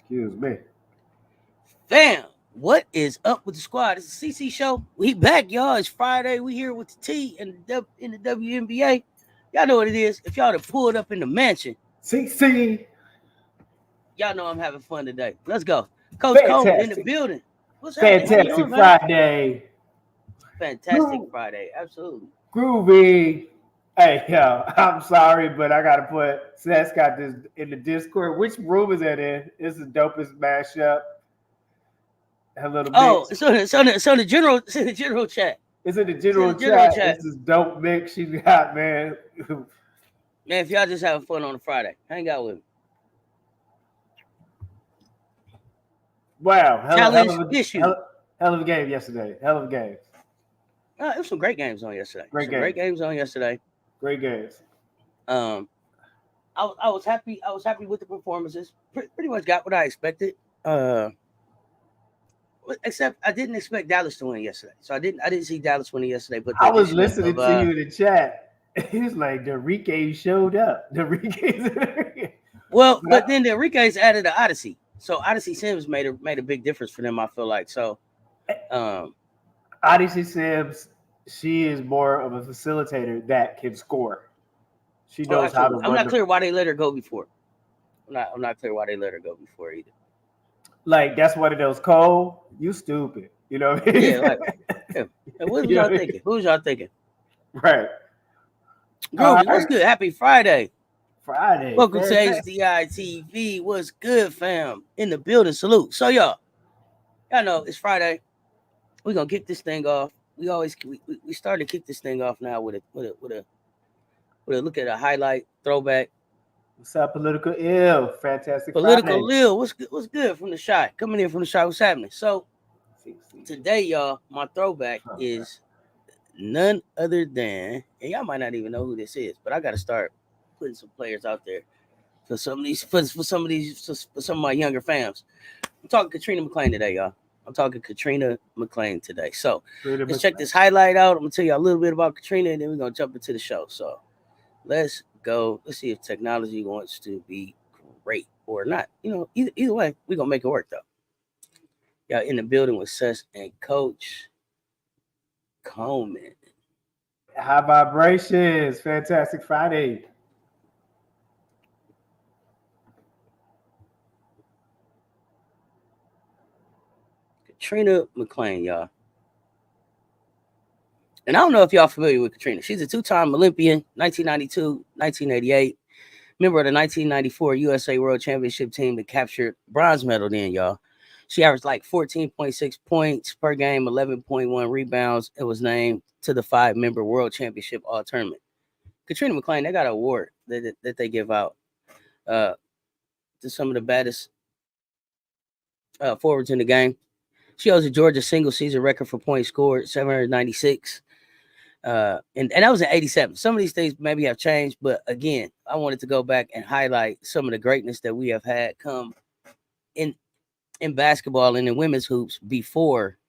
Excuse me. Fam, what is up with the squad? It's a CC show. We back, y'all. It's Friday. We here with the T and in the WNBA. Y'all know what it is. If y'all have pulled up in the mansion, CC. y'all know I'm having fun today. Let's go. Coach Coleman in the building. What's happening? How you Fantastic doing, man? Friday. Fantastic Friday. Absolutely. Groovy. Hey, yo, I'm sorry, but I gotta put Cess got this in the Discord. Which room is that in? It's the dopest mashup. A little Oh, mix. so the general chat. It's in the It's in general the general chat. chat. It's this dope mix she got, man. Man, if y'all just having fun on a Friday, hang out with me. Wow, Challenge issue. hell of a game yesterday. Hell of a game. It was some great games on yesterday. Great games on yesterday. Great games. I was happy. I was happy with the performances. Pretty much got what I expected. Except I didn't expect Dallas to win yesterday. So I didn't see Dallas winning yesterday. But I was listening to you in the chat. He was like, the Enrique showed up. The Enrique. Well, but then the Enrique's added the Odyssey. So Odyssey Sims made a big difference for them, I feel like. So Odyssey Sims, she is more of a facilitator that can score. She knows how to run. I'm not clear why they let her go before. I'm not clear why they let her go before either. Like, that's one of those, Cole, you stupid. You know what I mean? Yeah, what was y'all thinking? Who was y'all thinking? Right. Groovy, what's good? Happy Friday. Friday. Welcome to HDI TV. What's good, fam? In the building. Salute. So y'all know it's Friday. We're gonna kick this thing off. We started to kick this thing off now with a look at a highlight throwback. What's up, Political Ill? Fantastic Political Friday. Ill. What's good from the shot? Coming in from the shot. What's happening? So today, y'all, my throwback is none other than, and y'all might not even know who this is, but I gotta start putting some players out there for some of my younger fans. I'm talking Katrina McClain today, y'all. I'm talking Katrina McClain today. So let's check this highlight out. I'm gonna tell you a little bit about Katrina, and then we're gonna jump into the show. So let's go. Let's see if technology wants to be great or not. You know, either way, we're gonna make it work though. Y'all in the building with Cess and Coach Coleman. High vibrations. Fantastic Friday. Katrina McClain, y'all. And I don't know if y'all familiar with Katrina. She's a two-time Olympian, 1992, 1988. Member of the 1994 USA World Championship team that captured bronze medal then, y'all. She averaged like 14.6 points per game, 11.1 rebounds, and was named to the 5-member World Championship All-Tournament. Katrina McClain, they got an award that they give out to some of the baddest forwards in the game. She holds a Georgia single-season record for points scored, 796. And that was in 87. Some of these things maybe have changed, but again, I wanted to go back and highlight some of the greatness that we have had come in basketball and in women's hoops before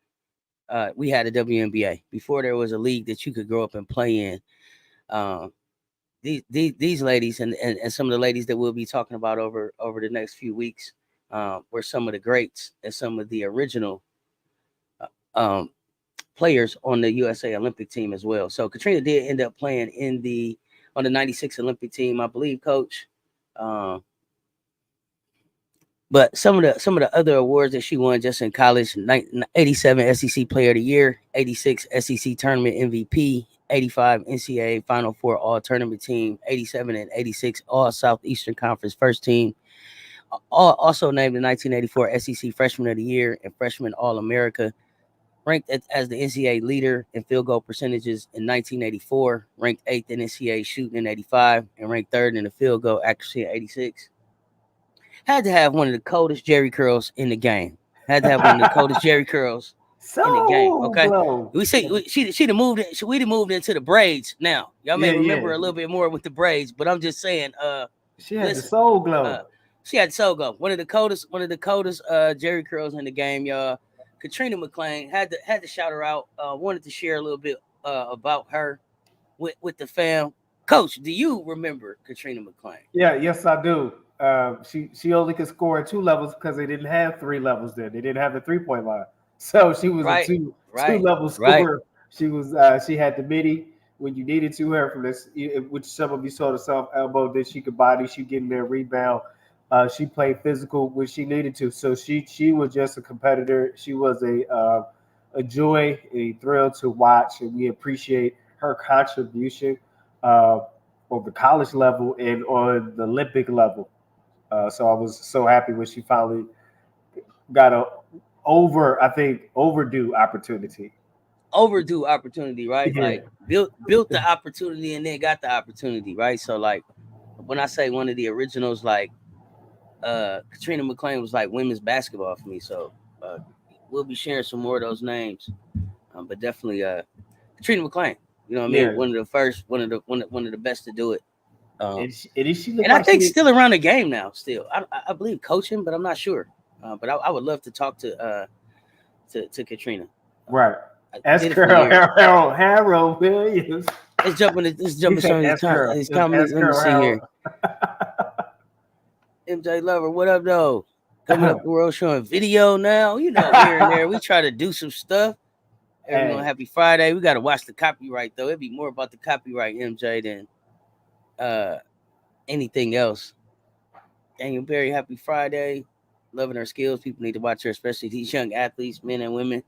we had a WNBA, before there was a league that you could grow up and play in. These ladies and some of the ladies that we'll be talking about over the next few weeks were some of the greats and some of the original players on the USA Olympic team as well. So Katrina did end up playing on the 96 Olympic team, I believe, Coach. But some of the other awards that she won just in college: 87 SEC Player of the Year, 86 SEC Tournament MVP, 85 NCAA Final Four All Tournament Team, 87 and 86 All Southeastern Conference First Team. Also named the 1984 SEC Freshman of the Year and Freshman All America. Ranked as the NCAA leader in field goal percentages in 1984, ranked 8th in NCAA shooting in 85, and ranked 3rd in the field goal accuracy in 86. Had to have one of the coldest Jerry curls in the game. Had to have one of the coldest Jerry curls in the game. Okay, she'd moved into the braids. Now y'all may remember a little bit more with the braids, but I'm just saying. She had the soul glow. She had soul glow. One of the coldest Jerry curls in the game, y'all. Katrina McClain had to shout her out. Wanted to share a little bit about her with the fam. Coach, do you remember Katrina McClain? Yeah, yes, I do. She only could score at 2 levels because they didn't have 3 levels then. They didn't have the 3-point line, so she was a Right, two right, level right. scorer. She had the midi when you needed to her from this, which some of you saw the soft elbow that she could body. She get in there rebound. She played physical when she needed to. So she was just a competitor. She was a joy, a thrill to watch, and we appreciate her contribution on the college level and on the Olympic level. So I was so happy when she finally got I think, overdue opportunity. Overdue opportunity, right? Yeah, Like built the opportunity and then got the opportunity, right? So like when I say one of the originals, like Katrina McClain was like women's basketball for me. So we'll be sharing some more of those names, but definitely Katrina McClain. You know what I mean? yeah. One of the first, one of the best to do it. And she looked And I like she think did. still around the game now. Still, I believe coaching, but I'm not sure. But I would love to talk to Katrina. Right. S. Did it for Curl years. Harold Williams. Let's jump He into said some of S. Curl. these It was comments. S. Let me Curl see Harold. here. MJ Lover, what up, though? Coming up, we're all showing video now. You know, here and there, we try to do some stuff. Everyone, Hey, happy Friday. We got to watch the copyright, though. It'd be more about the copyright, MJ, than anything else. Daniel Berry, happy Friday. Loving her skills. People need to watch her, especially these young athletes, men and women.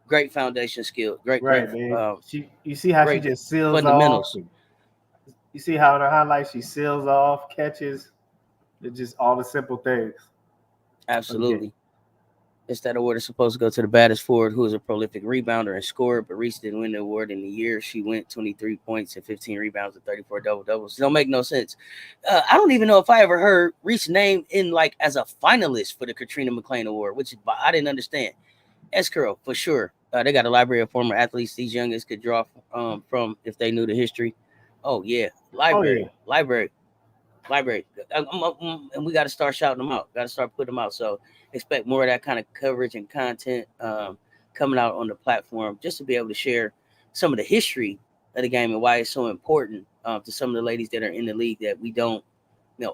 Great foundation skill. Great, right, man. You see how she great just seals off. fundamentals. You see how in her highlights she seals off, catches. It's just all the simple things of the game. Absolutely. It's that award is supposed to go to the baddest forward who is a prolific rebounder and scorer, but Reese didn't win the award in the year. She went 23 points and 15 rebounds and 34 double-doubles. It don't make no sense. I don't even know if I ever heard Reese name in like as a finalist for the Katrina McClain Award, which I didn't understand. S-Curl, for sure. They got a library of former athletes these youngest could draw from if they knew the history. Oh, yeah. Oh yeah. Library. And we got to start shouting them out. Got to start putting them out. So expect more of that kind of coverage and content coming out on the platform, just to be able to share some of the history of the game and why it's so important to some of the ladies that are in the league, that we don't,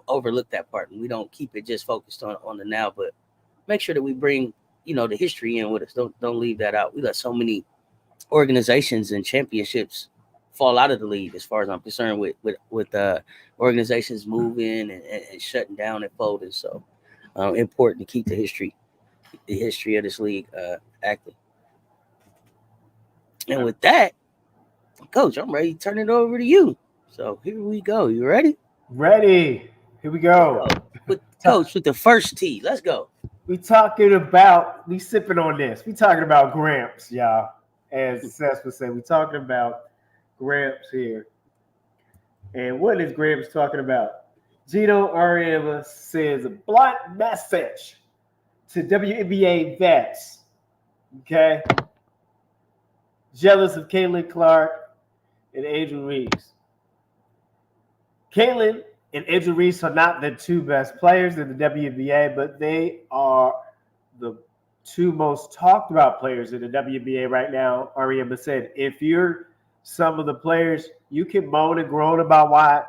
overlook that part, and we don't keep it just focused on the now, but make sure that we bring, the history in with us. Don't leave that out. We let so many organizations and championships fall out of the league, as far as I'm concerned, with organizations moving and shutting down and folding. So important to keep the history of this league active. And with that, Coach, I'm ready to turn it over to you. So here we go. You ready? Ready. Here we go. Coach, with the first tee. Let's go. We sipping on this. We talking about Gramps, y'all. As Cess would say, we talking about Gramps here. And what is Gramps talking about? Gino Ariema says a blunt message to WNBA vets. Okay? Jealous of Caitlin Clark and Angel Reeves. Caitlin and Angel Reeves are not the two best players in the WNBA, but they are the two most talked about players in the WNBA right now. Ariema said, if you're some of the players, you can moan and groan about why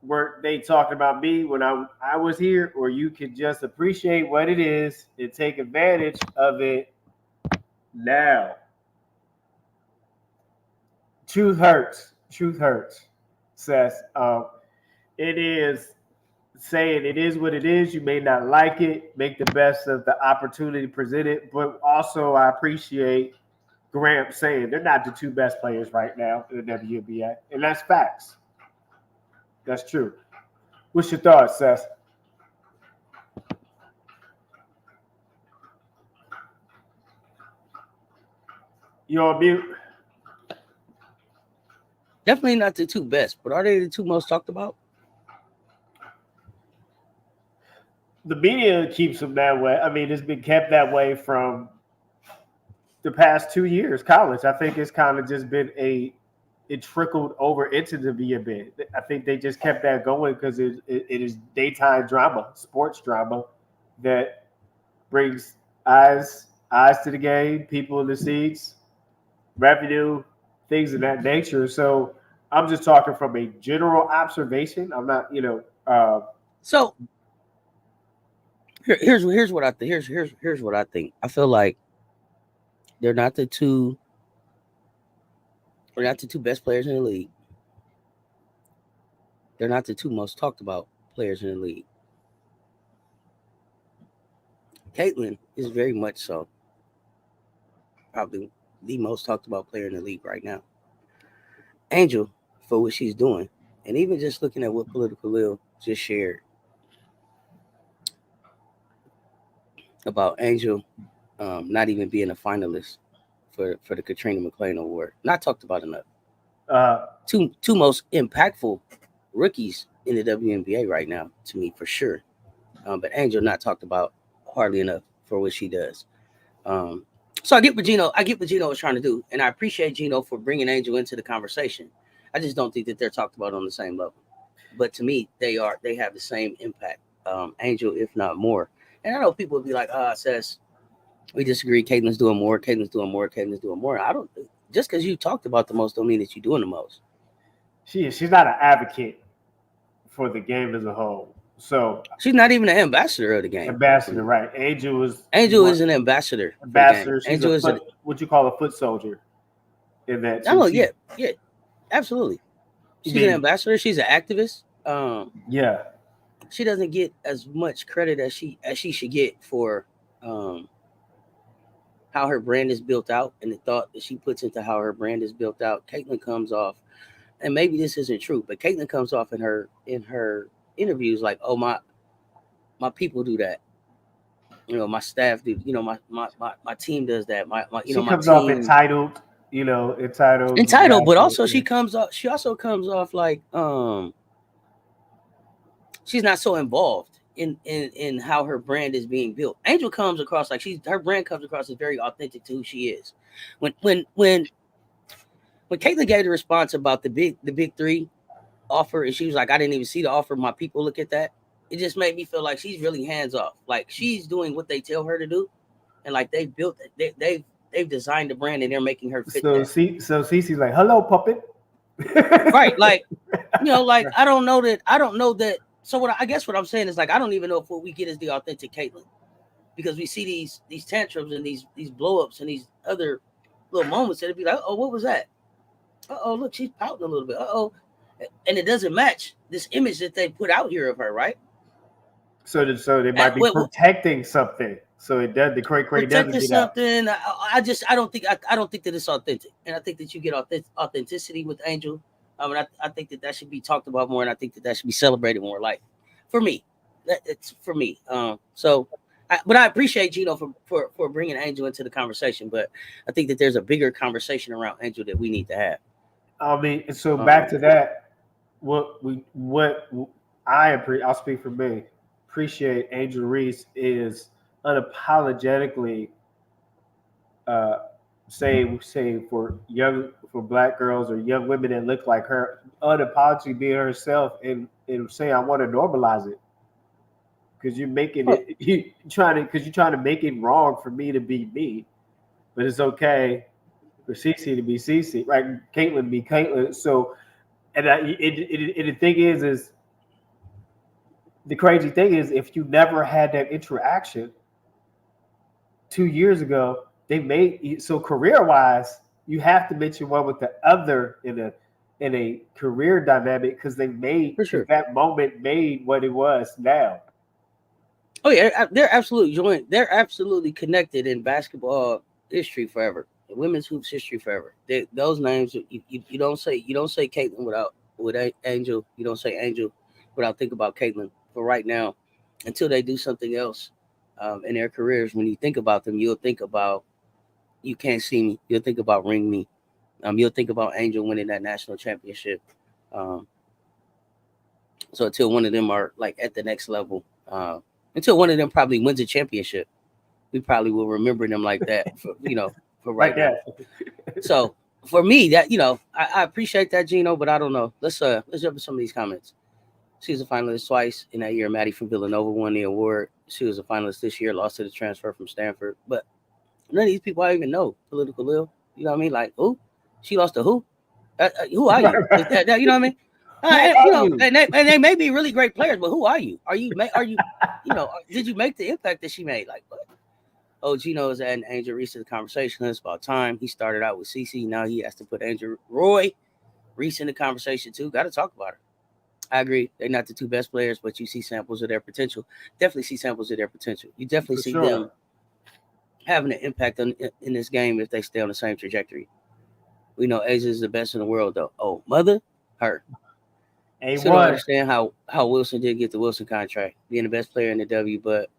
weren't they talking about me when I was here, or you can just appreciate what it is and take advantage of it now. Truth hurts. Truth hurts, Seth. It is saying it is what it is. You may not like it. Make the best of the opportunity presented. But also, I appreciate Graham saying they're not the two best players right now in the WNBA. And that's facts. That's true. What's your thoughts, Seth? You're on mute. Definitely not the two best, but are they the two most talked about? The media keeps them that way. I mean, it's been kept that way from the past 2 years. College, I think it's kind of just been it trickled over into the WNBA. I think they just kept that going because it is daytime drama, sports drama that brings eyes to the game, people in the seats, revenue, things of that nature. So I'm just talking from a general observation. I'm not, So Here's what I think. Here's what I think. I feel like they're not the two. They're not the two best players in the league. They're not the two most talked about players in the league. Caitlin is very much so probably the most talked about player in the league right now. Angel, for what she's doing, and even just looking at what Political Lil just shared about Angel not even being a finalist for the Katrina McClain Award, not talked about enough. Two most impactful rookies in the WNBA right now, to me, for sure. But Angel not talked about hardly enough for what she does. So I get what Gino was trying to do, and I appreciate Gino for bringing Angel into the conversation. I just don't think that they're talked about on the same level. But to me, they have the same impact. Angel, if not more. And I know people would be like, Cess, we disagree. Caitlin's doing more. I don't. Just because you talked about the most don't mean that you're doing the most. She's not an advocate for the game as a whole. So she's not even an ambassador of the game. Ambassador, right? Angel is an ambassador. Ambassador. She's Angel is what you call a foot soldier. In that. Oh yeah, absolutely. She's an ambassador. She's an activist. Yeah. She doesn't get as much credit as she should get for how her brand is built out and the thought that she puts into how her brand is built out. Caitlin comes off, and maybe this isn't true, but Caitlin comes off in her interviews like, oh, my people do that. You know, my staff do. You know, my team does that. She comes off entitled. You know, entitled, but also she also comes off like she's not so involved in how her brand is being built. Angel comes across like her brand comes across as very authentic to who she is. When Caitlin gave the response about the big three offer, and she was like, I didn't even see the offer. My people look at that. It just made me feel like she's really hands off. Like she's doing what they tell her to do, and like they've built it. They've designed the brand and they're making her fit. So Cece's like, hello, puppet. Right, like like I don't know that. So I guess what I'm saying is like I don't even know if what we get is the authentic Caitlin, because we see these tantrums and these blow ups and these other little moments that it'd be like, oh, what was that? Oh, look, she's pouting a little bit. And it doesn't match this image that they put out here of her, right? So they might be protecting something. So it does the cray doesn't get something. I don't think that it's authentic, and I think that you get authenticity with Angel. I think that should be talked about more, and I think that should be celebrated more. Like for me, it's for me. But I appreciate Gino for bringing Angel into the conversation. But I think that there's a bigger conversation around Angel that we need to have. I mean, so back to that. I'll speak for me. Appreciate Angel Reese is unapologetically say for black girls or young women that look like her, unapologetically being herself and saying I want to normalize it, because you're making it you're trying to make it wrong for me to be me, but it's okay for Cece to be Cece, right? Caitlin to be Caitlin. So, and the thing is the crazy thing is, if you never had that interaction 2 years ago, they made so career-wise, you have to mention one with the other in a career dynamic, because they made that moment made what it was now. Oh yeah, they're absolutely joined. They're absolutely connected in basketball history forever. Women's hoops history forever. Those names you don't say Caitlin without Angel. You don't say Angel without think about Caitlin. For right now, until they do something else in their careers, when you think about them, you'll think about You Can't See Me. You'll think about Ring Me. You'll think about Angel winning that national championship. So until one of them are like at the next level, until one of them probably wins a championship, we probably will remember them like that. For right now. So for me, that I appreciate that, Gino, but I don't know. Let's jump into some of these comments. She was a finalist twice in that year. Maddie from Villanova won the award. She was a finalist this year, lost to the transfer from Stanford. But none of these people I even know. Political Lil, you know what I mean? Like, who? She lost to who? Who are you? You know what I mean? Who You are know, you? and they may be really great players, but who are you? Are you, you know, did you make the impact that she made? Like, what? Oh, Gino is adding Angel Reese to the conversation. It's about time. He started out with CC. Now he has to put Angel Reese in the conversation too. Got to talk about her. I agree. They're not the two best players, but you see samples of their potential. Definitely see samples of their potential. You definitely For see sure. them having an impact in this game if they stay on the same trajectory. We know Asia is the best in the world, though. Oh, mother, her. Still don't A1. understand how Wilson did get the Wilson contract, being the best player in the W, but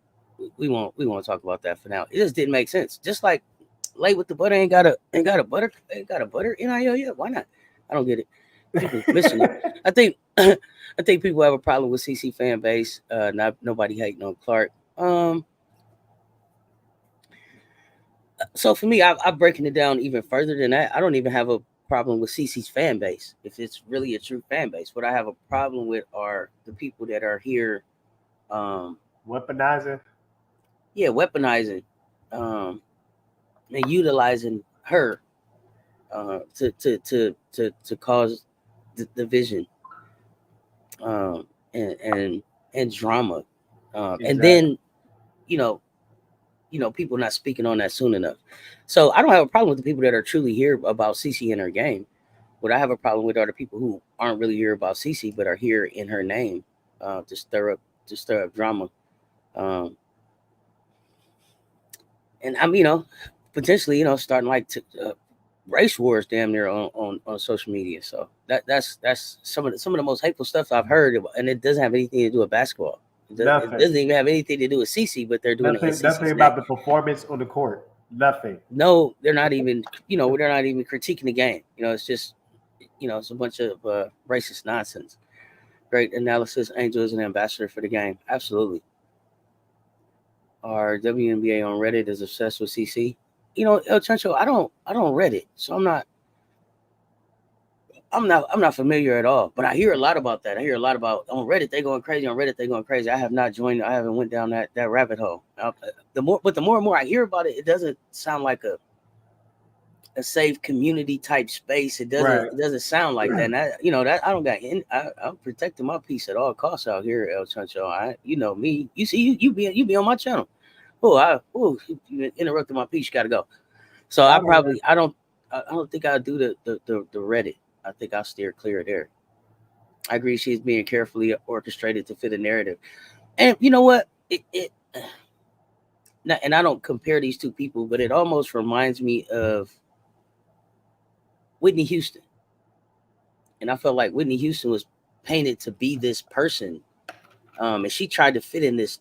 we won't talk about that for now. It just didn't make sense. Just like Lay with the butter ain't got a butter NIL yet. Why not? I don't get it. People missing it. I think people have a problem with CC fan base. Not nobody hating on Clark. So for me, I'm breaking it down even further than that. I don't even have a problem with CC's fan base if it's really a true fan base. What I have a problem with are the people that are here, Weaponizing. weaponizing, and utilizing her to cause division, and drama, Exactly. and then you know people not speaking on that soon enough. So I don't have a problem with the people that are truly here about CC in her game. What I have a problem with are the people who aren't really here about CC but are here in her name, to stir up drama, and I'm potentially starting like race wars damn near on social media. So that's some of the most hateful stuff I've heard about, and it doesn't have anything to do with basketball. It Nothing. doesn't even have anything to do with CC, but they're doing it in Nothing. Nothing CC's name. about the performance on the court. Nothing. No, they're not even critiquing the game. It's just it's a bunch of racist nonsense. Great analysis. Angel is an ambassador for the game. Absolutely. Our WNBA on Reddit is obsessed with CC. El Chancho, I don't Reddit, so I'm not familiar at all. But I hear a lot about that. I hear a lot about on Reddit they going crazy. On Reddit they going crazy. I have not joined. I haven't went down that rabbit hole. The more and more I hear about it, it doesn't sound like a safe community type space. It doesn't sound like that. And that I don't got. I'm protecting my peace at all costs out here, El Chancho. You know me. You see you be on my channel. You interrupted my piece. You got to go. So I don't think I'll do the Reddit. I think I'll steer clear of there. I agree. She's being carefully orchestrated to fit a narrative. And you know what? And I don't compare these two people, but it almost reminds me of Whitney Houston. And I felt like Whitney Houston was painted to be this person. And she tried to fit in this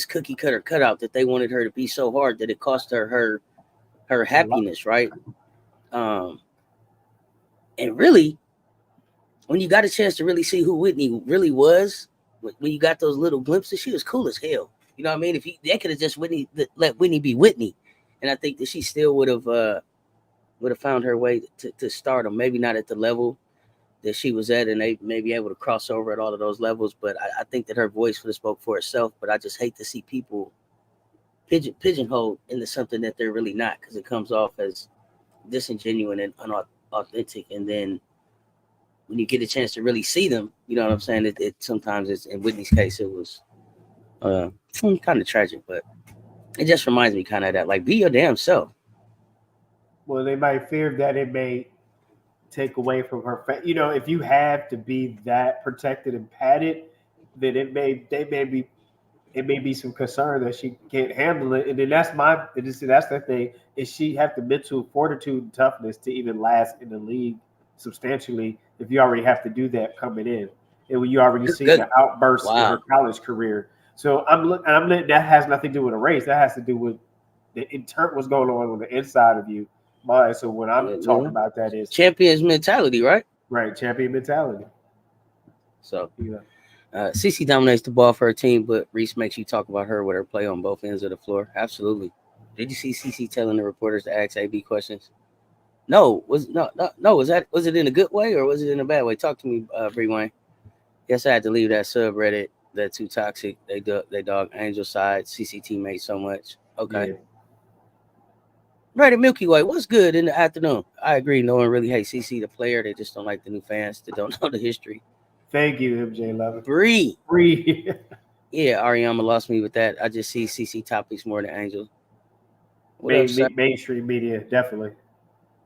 cookie cutter cutout that they wanted her to be so hard that it cost her happiness, right? And really, when you got a chance to really see who Whitney really was, when you got those little glimpses, she was cool as hell. You know what I mean? If they could have just let Whitney be Whitney, and I think that she still would have found her way to stardom. Maybe not at the level that she was at, and they may be able to cross over at all of those levels. But I think that her voice would have spoke for itself. But I just hate to see people pigeonholed into something that they're really not, because it comes off as disingenuous and unauthentic. And then when you get a chance to really see them, you know what I'm saying? It sometimes it's, in Whitney's case, it was kind of tragic, but it just reminds me kind of that, like, be your damn self. Well, they might fear that it may take away from her. If you have to be that protected and padded, then it may be some concern that she can't handle it. And then that's the thing, is she have the mental fortitude and toughness to even last in the league substantially if you already have to do that coming in, and when you already see the outbursts in her college career. So that has nothing to do with a race. That has to do with what's going on the inside of you. So when I'm talking about that is champion's mentality, right? Right, champion mentality. So CC dominates the ball for her team, but Reese makes you talk about her with her play on both ends of the floor. Absolutely. Did you see CC telling the reporters to ask AB questions? No. Was it in a good way or was it in a bad way? Talk to me, Bree Wayne. Yes, I had to leave that subreddit. That too toxic. They dog Angel side. CC teammates so much. Okay. Right, the Milky Way. What's good in the afternoon? I agree. No one really hates CC the player. They just don't like the new fans that don't know the history. Thank you, MJ Love. Bree. Free. Yeah, Ariama lost me with that. I just see CC topics more than Angel. What up, sir? Mainstream media, definitely.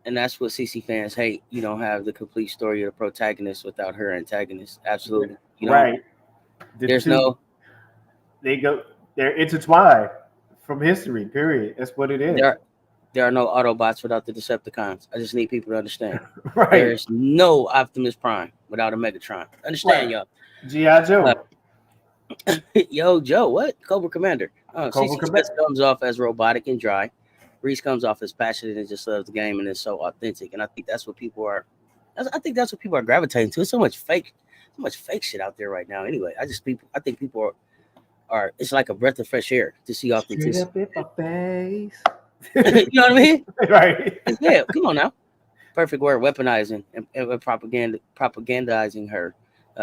And that's what CC fans hate. You don't have the complete story of the protagonist without her antagonist. Absolutely. You don't. Right. They're intertwined from history, period. That's what it is. There are no Autobots without the Decepticons. I just need people to understand. Right. There's no Optimus Prime without a Megatron. Understand, y'all. G.I. Joe. Yo, Joe, what? Cobra Commander. Cobra CC comes off as robotic and dry. Reese comes off as passionate and just loves the game and is so authentic. And I think that's what people are. I think that's what people are gravitating to. It's so much fake shit out there right now. Anyway, I think people are. It's like a breath of fresh air to see authenticity. Face. You know what I mean? Right. Yeah. Come on now. Perfect word. Weaponizing and propagandizing her,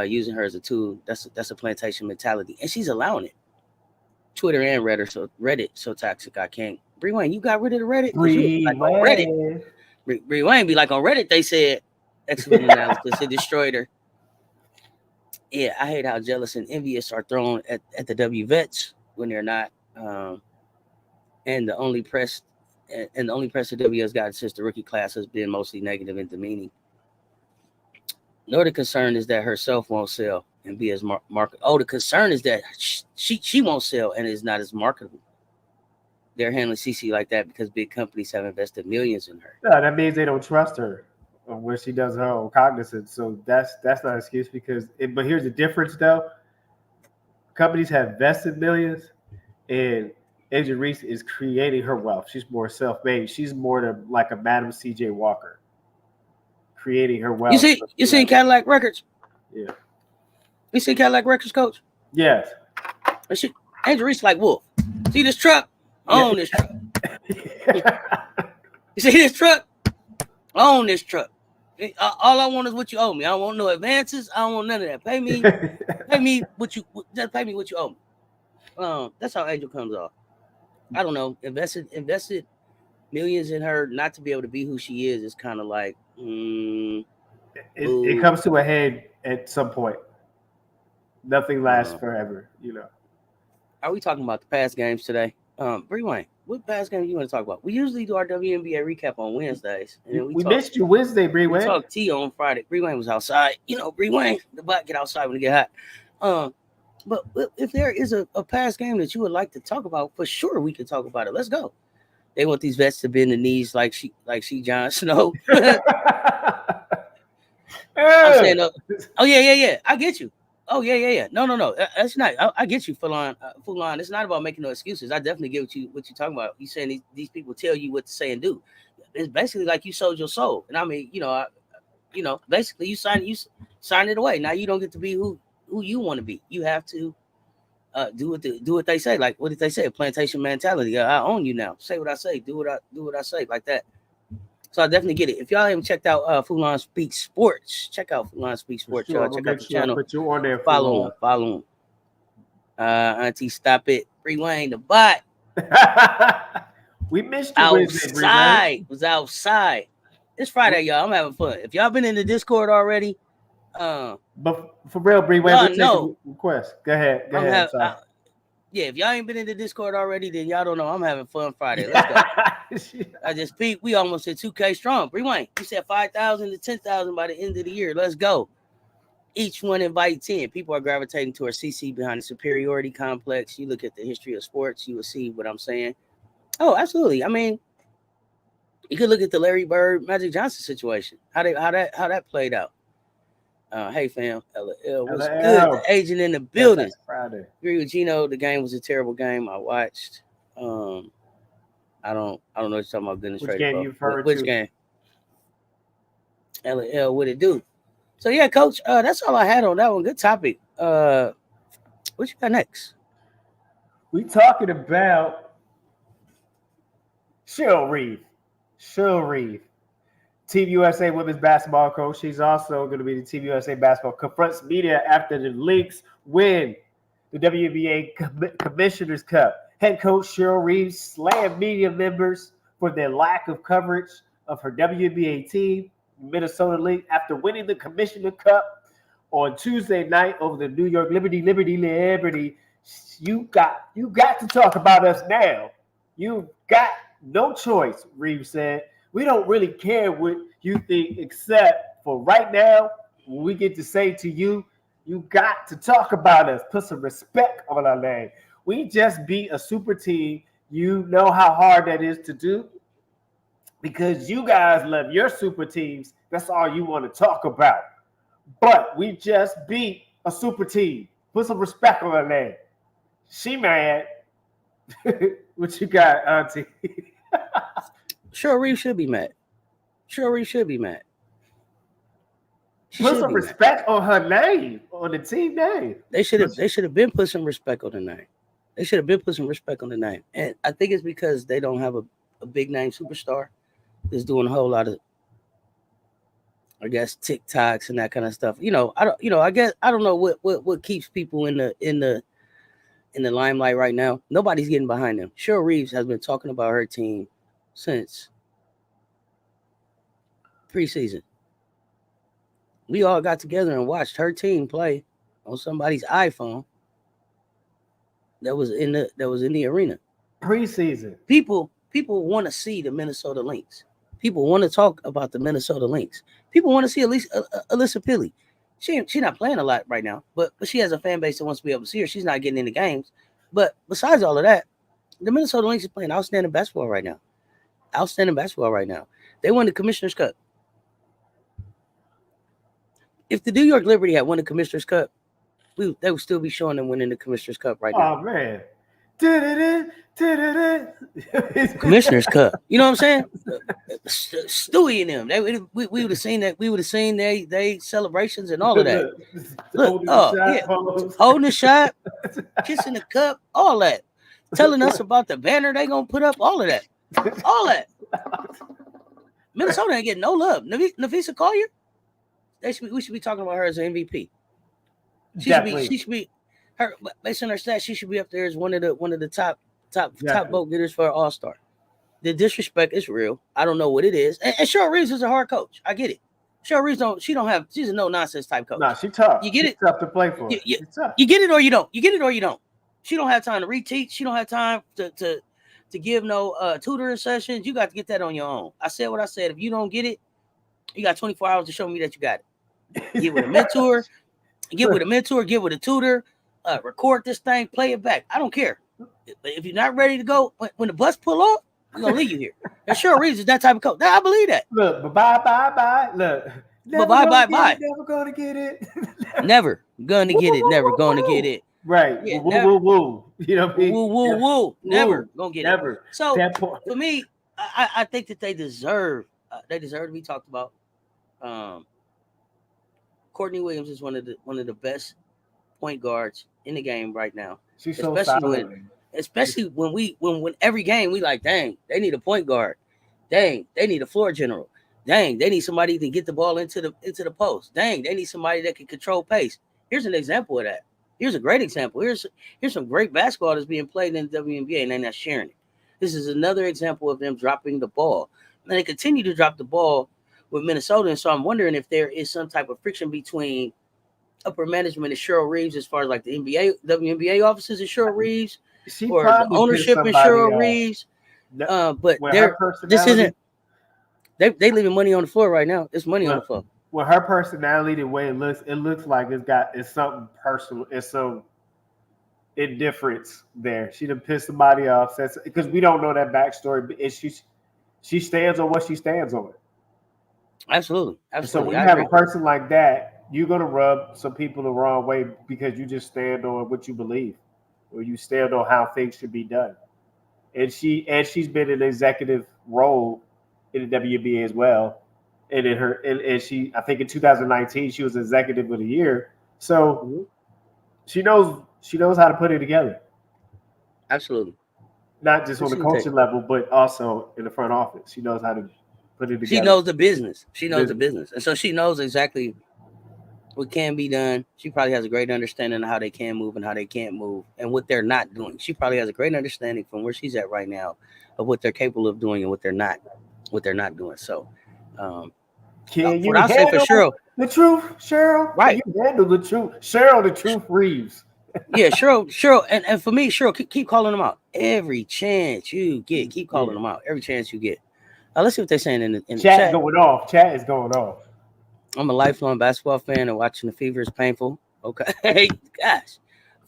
using her as a tool. That's a plantation mentality, and she's allowing it. Twitter and Reddit so toxic I can't. Bree Wayne, you got rid of the Reddit? Bree like on Reddit. Bree Wayne be like on Reddit. They said excellent analysis. It destroyed her. Yeah, I hate how jealous and envious are thrown at the W vets when they're not. And the only press the W has gotten since the rookie class has been mostly negative and demeaning. No, the concern is that herself won't sell and be as marketable. Oh, the concern is that she won't sell and is not as marketable. They're handling CC like that because big companies have invested millions in her. No, that means they don't trust her when she does her own cognizance. So that's not an excuse but here's the difference though. Companies have invested millions, and Angel Reese is creating her wealth. She's more self-made. She's more like a Madam C.J. Walker, creating her wealth. You seen Cadillac Records? Yeah. You seen Cadillac Records, Coach? Yes. Angel Reese like Wolf. See this truck? Own this truck. You see this truck? Own this truck. All I want is what you owe me. I don't want no advances. I don't want none of that. Pay me what you owe me. That's how Angel comes off. I don't know. Invested millions in her not to be able to be who she is kind of like it comes to a head at some point. Nothing lasts forever, you know. Are we talking about the past games today? Bree Wayne, what past game you want to talk about? We usually do our WNBA recap on Wednesdays. And then we missed you Wednesday, Bree Wayne. We talked T on Friday. Bree Wayne was outside. You know, Bree Wayne, the butt get outside when it get hot. But if there is a past game that you would like to talk about, for sure we can talk about it. Let's go. They want these vets to bend the knees like she Jon Snow. I'm saying, oh yeah. I get you. Oh yeah. No. That's not. I get you, Fulan. It's not about making no excuses. I definitely get what you're talking about. You saying these people tell you what to say and do. It's basically like you sold your soul. And I mean, basically you sign it away. Now you don't get to be who you want to be. You have to do what they say. Like, what did they say? Plantation mentality. I own you now. Say what I say. Do what I say. Like that. So I definitely get it. If y'all haven't checked out Fulan Speaks Sports, check out Fulan Speaks Sports. Y'all check out the channel. Put you on there. Follow him. Auntie, stop it. Bree Wayne, the bot. We missed you. Outside. Was outside. It's Friday, y'all. I'm having fun. If y'all been in the Discord already, but for real, Bree Wayne, no request. Go ahead. Yeah, if y'all ain't been in the Discord already, then y'all don't know. I'm having fun Friday. Let's go. I just peeped. We almost hit 2K strong. Bree Wayne, you said 5,000 to 10,000 by the end of the year. Let's go. Each one invite 10. People are gravitating towards CC behind the superiority complex. You look at the history of sports, you will see what I'm saying. Oh, absolutely. I mean, you could look at the Larry Bird, Magic Johnson situation. How that played out. Hey fam, LL, what's good? The agent in the building. Friday. Agree with Gino. The game was a terrible game. I watched. I don't know what you're talking about. Goodness, which game you referred to? Which game? LL, what it do? So yeah, Coach. That's all I had on that one. Good topic. What you got next? We talking about Cheryl Reeve. Team USA women's basketball coach. She's also going to be the Team USA basketball confronts media after the Lynx win the WNBA Commissioner's Cup. Head coach Cheryl Reeve slammed media members for their lack of coverage of her WNBA team, Minnesota Lynx, after winning the Commissioner Cup on Tuesday night over the New York Liberty. You got to talk about us now. You got no choice, Reeves said. We don't really care what you think, except for right now, we get to say to you, you got to talk about us. Put some respect on our name. We just beat a super team. You know how hard that is to do because you guys love your super teams. That's all you want to talk about. But we just beat a super team. Put some respect on her name. She mad. What you got, Auntie? Cheryl Reeve should be mad. Cheryl Reeve should be mad. Put some respect on her name, on the team name. They should have been put some respect on the name. They should have been put some respect on the name. And I think it's because they don't have a big name superstar that's doing a whole lot of, I guess, TikToks and that kind of stuff. I don't know what keeps people in the limelight right now. Nobody's getting behind them. Cheryl Reeves has been talking about her team since preseason. We all got together and watched her team play on somebody's iPhone that was in the arena. Preseason. People want to see the Minnesota Lynx. People want to talk about the Minnesota Lynx. People want to see Alyssa Pilley. She's not playing a lot right now, but she has a fan base that wants to be able to see her. She's not getting into games. But besides all of that, the Minnesota Lynx is playing outstanding basketball right now. They won the Commissioner's Cup. If the New York Liberty had won the Commissioner's Cup, they would still be showing them winning the Commissioner's Cup right now. Oh, man. Commissioner's Cup. You know what I'm saying? Stewie and them. We would have seen that. We would have seen they celebrations and all of that. Look, holding the shot, kissing the cup, all that. Telling us about the banner they gonna put up, all of that. All that. Minnesota ain't getting no love. Nafisa Collier, we should be talking about her as an MVP. She should be her based on her stats. She should be up there as one of the top vote getters for an All-Star. The disrespect is real. I don't know what it is. And Cheryl Reeves is a hard coach. I get it. Cheryl Reeves she's a no nonsense type coach. No, she's tough. You get she's it? Tough to play for. You get it or you don't. You get it or you don't. She don't have time to reteach. She don't have time to give no tutoring sessions. You got to get that on your own. I said what I said. If you don't get it, you got 24 hours to show me that you got it. Get with a mentor. Get with a tutor. Record this thing. Play it back. I don't care. If you're not ready to go, when the bus pull off, we're gonna leave you here. And Cheryl Reeves is that type of coach. I believe that. Look, bye. Look, bye. Never gonna get it. Never gonna get it. Never gonna get it. Right. Yeah, woo. You know what I mean? Woo. Never gonna get it. Never. So for me, I think that they deserve to be talked about. Courtney Williams is one of the best point guards in the game right now. She's so solid. Especially when every game we like, dang, they need a point guard. Dang, they need a floor general. Dang, they need somebody to get the ball into the post. Dang, they need somebody that can control pace. Here's an example of that. Here's a great example. Here's some great basketball that's being played in the WNBA, and they're not sharing it. This is another example of them dropping the ball. And they continue to drop the ball with Minnesota. And so I'm wondering if there is some type of friction between upper management and Cheryl Reeves as far as like the WNBA offices and Cheryl Reeves, or the ownership and Cheryl Reeves. But this isn't. They leaving money on the floor right now. It's money on the floor. With her personality, the way it looks like it's something personal. It's some indifference there. She done pissed somebody off. Because we don't know that backstory. She stands on what she stands on. Absolutely. So when you have a person like that, you're gonna rub some people the wrong way because you just stand on what you believe, or you stand on how things should be done. And she's been in an executive role in the WNBA as well. And I think in 2019 she was executive of the year. So she knows how to put it together. Absolutely. Not just on the coaching level, but also in the front office. She knows how to put it together. She knows the business. And so she knows exactly what can be done. She probably has a great understanding of how they can move and how they can't move and what they're not doing. She probably has a great understanding from where she's at right now of what they're capable of doing and what they're not doing. So, Can what you I'll say for handle Cheryl, the truth, Cheryl? Can right? you handle the truth, Cheryl? The truth Reeves. Yeah, Cheryl, and for me, Cheryl, keep calling them out every chance you get. Keep calling them out every chance you get. Let's see what they're saying in the Chat chat. going off. Chat is going off. I'm a lifelong basketball fan, and watching the Fever is painful. Okay, gosh.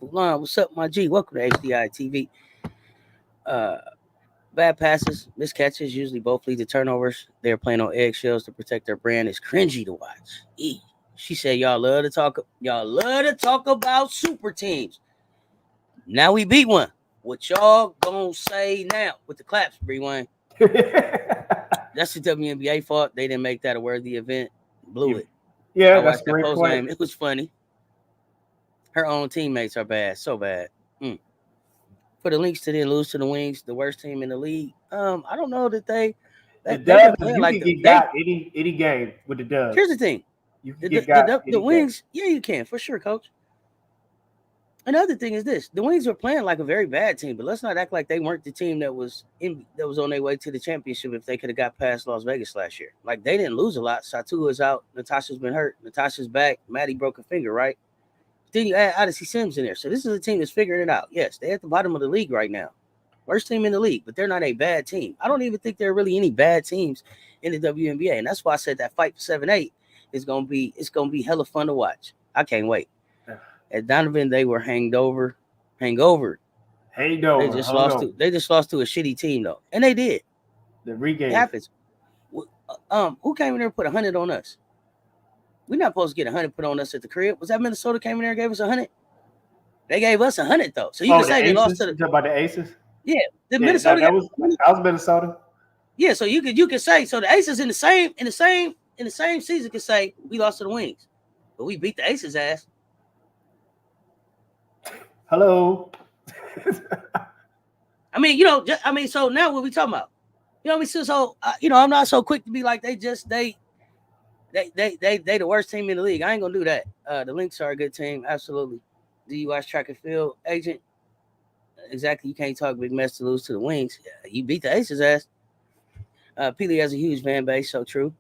Fulan, what's up, my G? Welcome to HDI TV. Bad passes, miscatches, usually both lead to turnovers. They're playing on eggshells to protect their brand. It's cringy to watch. She said, y'all love to talk about super teams. Now we beat one. What y'all gonna say now with the claps, Bree Wayne? That's the WNBA fault. They didn't make that a worthy event. Blew it. Yeah, I that's a watched that great post point. game. It was funny. Her own teammates are bad, so bad. For the Lynx to then lose to the Wings, the worst team in the league. I don't know that they've been Dubs, playing you like can get got any game with the Dubs. Here's the thing: You can get got the Wings. Yeah, you can for sure, Coach. Another thing is this: the Wings were playing like a very bad team, but let's not act like they weren't the team that was on their way to the championship. If they could have got past Las Vegas last year, like they didn't lose a lot. Satu is out. Natasha's been hurt. Natasha's back. Maddie broke a finger, right? Then you add Odyssey Sims in there. So this is a team that's figuring it out. Yes, they're at the bottom of the league right now. Worst team in the league, but they're not a bad team. I don't even think there are really any bad teams in the WNBA. And that's why I said that fight for 7-8 is gonna be hella fun to watch. I can't wait. At Donovan, they were hangover. They just lost to a shitty team though. And they did. The regame. It happens. Who came in there and put 100 on us? We're not supposed to get 100 put on us at the crib. Was that Minnesota came in there and gave us 100? They gave us 100 though. So you can say they lost to the. You talking about the Aces? Yeah, Minnesota. That was Minnesota. Yeah, so you could say so the Aces in the same season could say we lost to the Wings, but we beat the Aces ass. Hello. I mean, so now what we talking about? You know what I mean? So I'm not so quick to be like they the worst team in the league. I ain't gonna do that. The Lynx are a good team, absolutely. Do you watch track and field, Agent? Exactly. You can't talk big mess to lose to the Wings. You beat the Aces ass. Peely has a huge fan base, so true.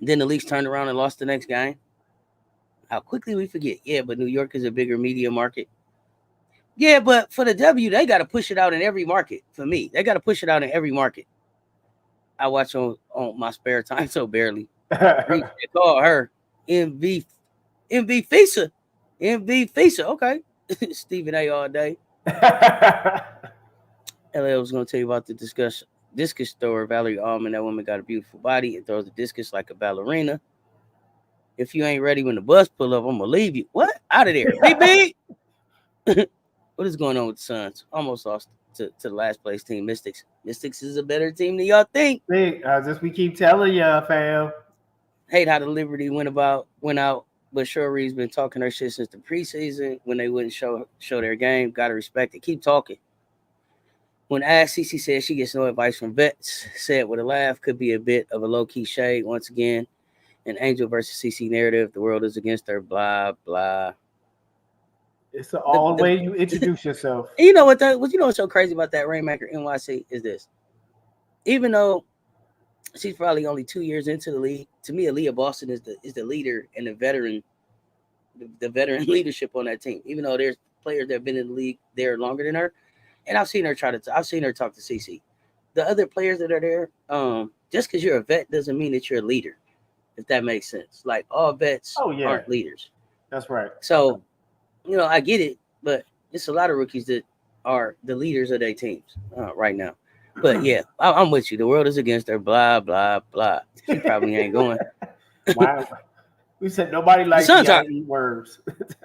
Then the Leafs turned around and lost the next game. How quickly we forget. Yeah, but New York is a bigger media market. Yeah, but for the W, they got to push it out in every market. For me, they got to push it out in every market. I watch on my spare time, so barely. They call her MV FISA. MV FISA. Okay. Stephen A. all day. LL was going to tell you about the discus thrower, Valerie Allman. That woman got a beautiful body and throws the discus like a ballerina. If you ain't ready when the bus pull up, I'm going to leave you. What? Out of there. BB! What is going on with the Suns? Almost lost to the last place team, Mystics. Mystics is a better team than y'all think. We keep telling y'all, fam. Hate how the Liberty went out, but Cheryl Reeve's been talking her shit since the preseason when they wouldn't show their game. Gotta respect it. Keep talking. When asked, Cece said she gets no advice from vets. Said with a laugh, could be a bit of a low-key shade. Once again, an Angel versus Cece narrative. The world is against her, blah, blah. It's all the way you introduce yourself. You know what's so crazy about that Rainmaker NYC is this. Even though she's probably only 2 years into the league, to me, Aaliyah Boston is the leader and the veteran leadership on that team. Even though there's players that have been in the league there longer than her, and I've seen her talk to CC. The other players that are there, just because you're a vet doesn't mean that you're a leader, if that makes sense. Like all vets aren't leaders. That's right. So, I get it, but it's a lot of rookies that are the leaders of their teams right now. But yeah, I'm with you. The world is against her. Blah blah blah. She probably ain't going. Wow. We said nobody likes to eat worms.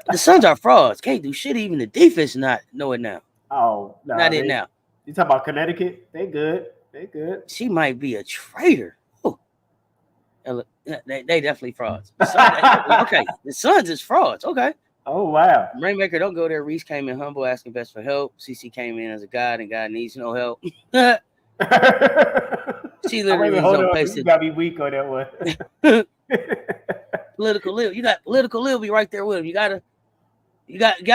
The Suns are frauds. Can't do shit. Even the defense not know it now. Oh, no. Not it now. You talking about Connecticut? They good. She might be a traitor. Ooh. They definitely frauds. Okay, the Suns is frauds. Okay. Oh, wow. Rainmaker, don't go there. Reese came in humble, asking best for help. CC came in as a god, and God needs no help. She literally is on pace. You got to be weak on that one. Political Lil. You got Political Lil be right there with him. You gotta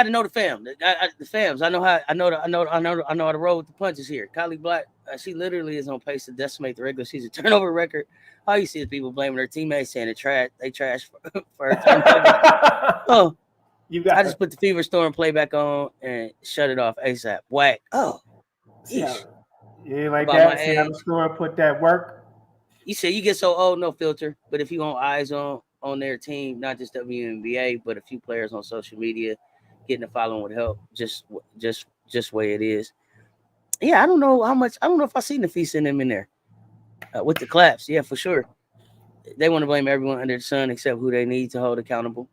know the fam. The fams. I know how to roll with the punches here. Kylie Black, she literally is on pace to decimate the regular season turnover record. All you see is people blaming their teammates, saying they trash for her turnovers. Oh, I just put the Fever Storm playback on and shut it off ASAP. Whack. Oh, yeah. You ain't like About that? See how the score put that work? You said you get so old, no filter. But if you want eyes on their team, not just WNBA, but a few players on social media, getting a following would help. Just way it is. Yeah, I don't know how much. I don't know if I seen the feast in them in there with the claps. Yeah, for sure. They want to blame everyone under the sun except who they need to hold accountable.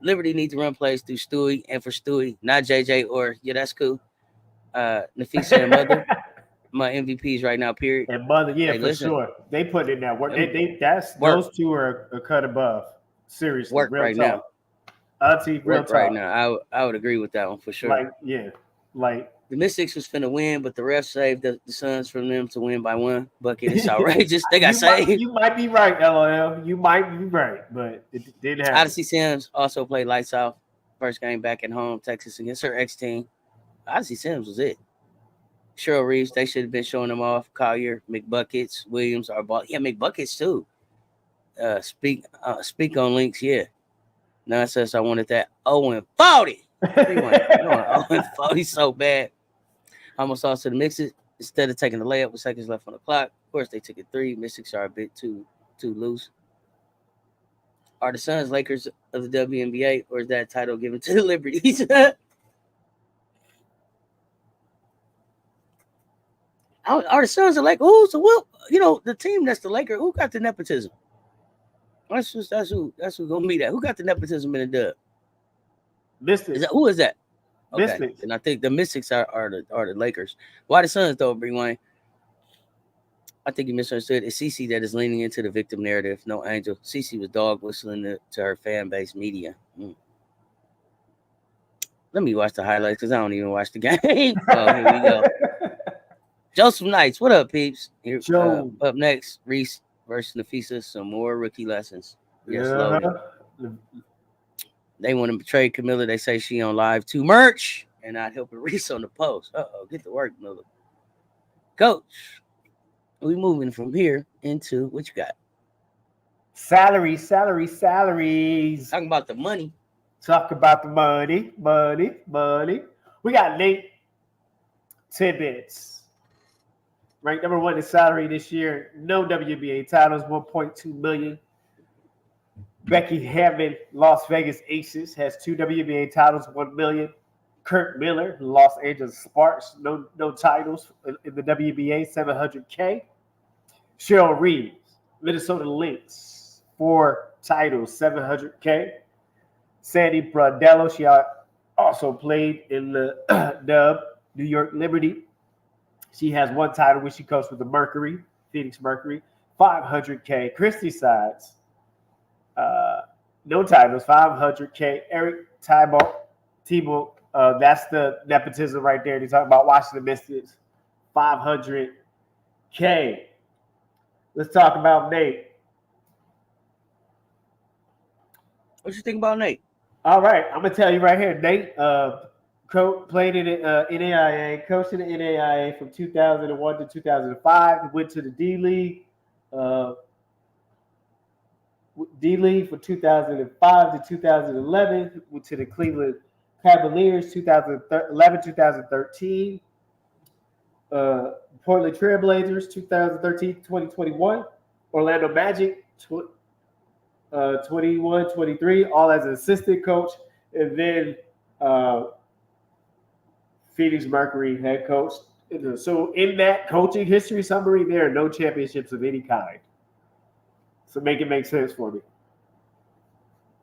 Liberty needs to run plays through Stewie and for Stewie, not JJ or that's cool. Nafisa and Mother, my MVPs right now. Period. And Mother, yeah, for sure. They put in that work. Those two are a cut above. Seriously, work real right talk. now. Auntie, real talk. Right now. I would agree with that one for sure. Like the Mystics was finna win, but the refs saved the Suns from them to win by 1 bucket. It's outrageous. They got saved. You might be right, LOL. You might be right, but it didn't happen. Odyssey Sims also played lights out. First game back at home, Texas against her ex-team. Odyssey Sims was it. Cheryl Reeves, they should have been showing them off. Collier, McBuckets, Williams, our ball. Yeah, McBuckets too. Speak on links, yeah. Nonsense, I wanted that. 0-40. 0-40 so bad. Almost lost to the Mystics instead of taking the layup with seconds left on the clock. Of course, they took a 3. Mystics are a bit too loose. Are the Suns Lakers of the WNBA, or is that title given to the Liberties? Are the Suns are like, oh, so what? The team that's the Laker, who got the nepotism? That's who gonna be that. Who got the nepotism in the dub? Mystics. Who is that? Okay. Mystics. And I think the Mystics are the Lakers. Why the Suns though, Bree Wayne? I think you misunderstood. It's Cece that is leaning into the victim narrative. No Angel. Cece was dog whistling to her fan base media. Let me watch the highlights because I don't even watch the game. Oh, here we go. Joseph Knights, what up, peeps? Here, up next, Reese versus Nafisa. Some more rookie lessons. Yes, loaded. They want to trade Camilla. They say she on live to merch and not helping Reese on the post. Get to work, Miller. Coach, we moving from here into what you got? Salaries. Talking about the money. Talk about the money. We got Nate Tibbetts. Ranked number 1 in salary this year. No WNBA titles, $1.2 million. Becky Hammond, Las Vegas Aces, has 2 WNBA titles, $1 million. Kurt Miller, Los Angeles Sparks, no titles in the WNBA, $700K. Cheryl Reeve, Minnesota Lynx, 4 titles, $700K. Sandy Bradello, she also played in the Dub, New York Liberty. She has 1 title when she coached with the Mercury, Phoenix Mercury, $500K. Christy Sides, no titles, $500K. Eric Thibault, that's the nepotism right there. They talk about Washington Mystics, $500K. Let's talk about Nate. What you think about Nate? All right, I'm gonna tell you right here. Nate played in NAIA, coached in the NAIA from 2001 to 2005. Went to the D League. D-League from 2005 to 2011, went to the Cleveland Cavaliers 2011, 2013, Portland Trailblazers 2013, 2021, Orlando Magic 21, 23, all as an assistant coach, and then Phoenix Mercury head coach. So in that coaching history summary, there are no championships of any kind. So make it make sense for me.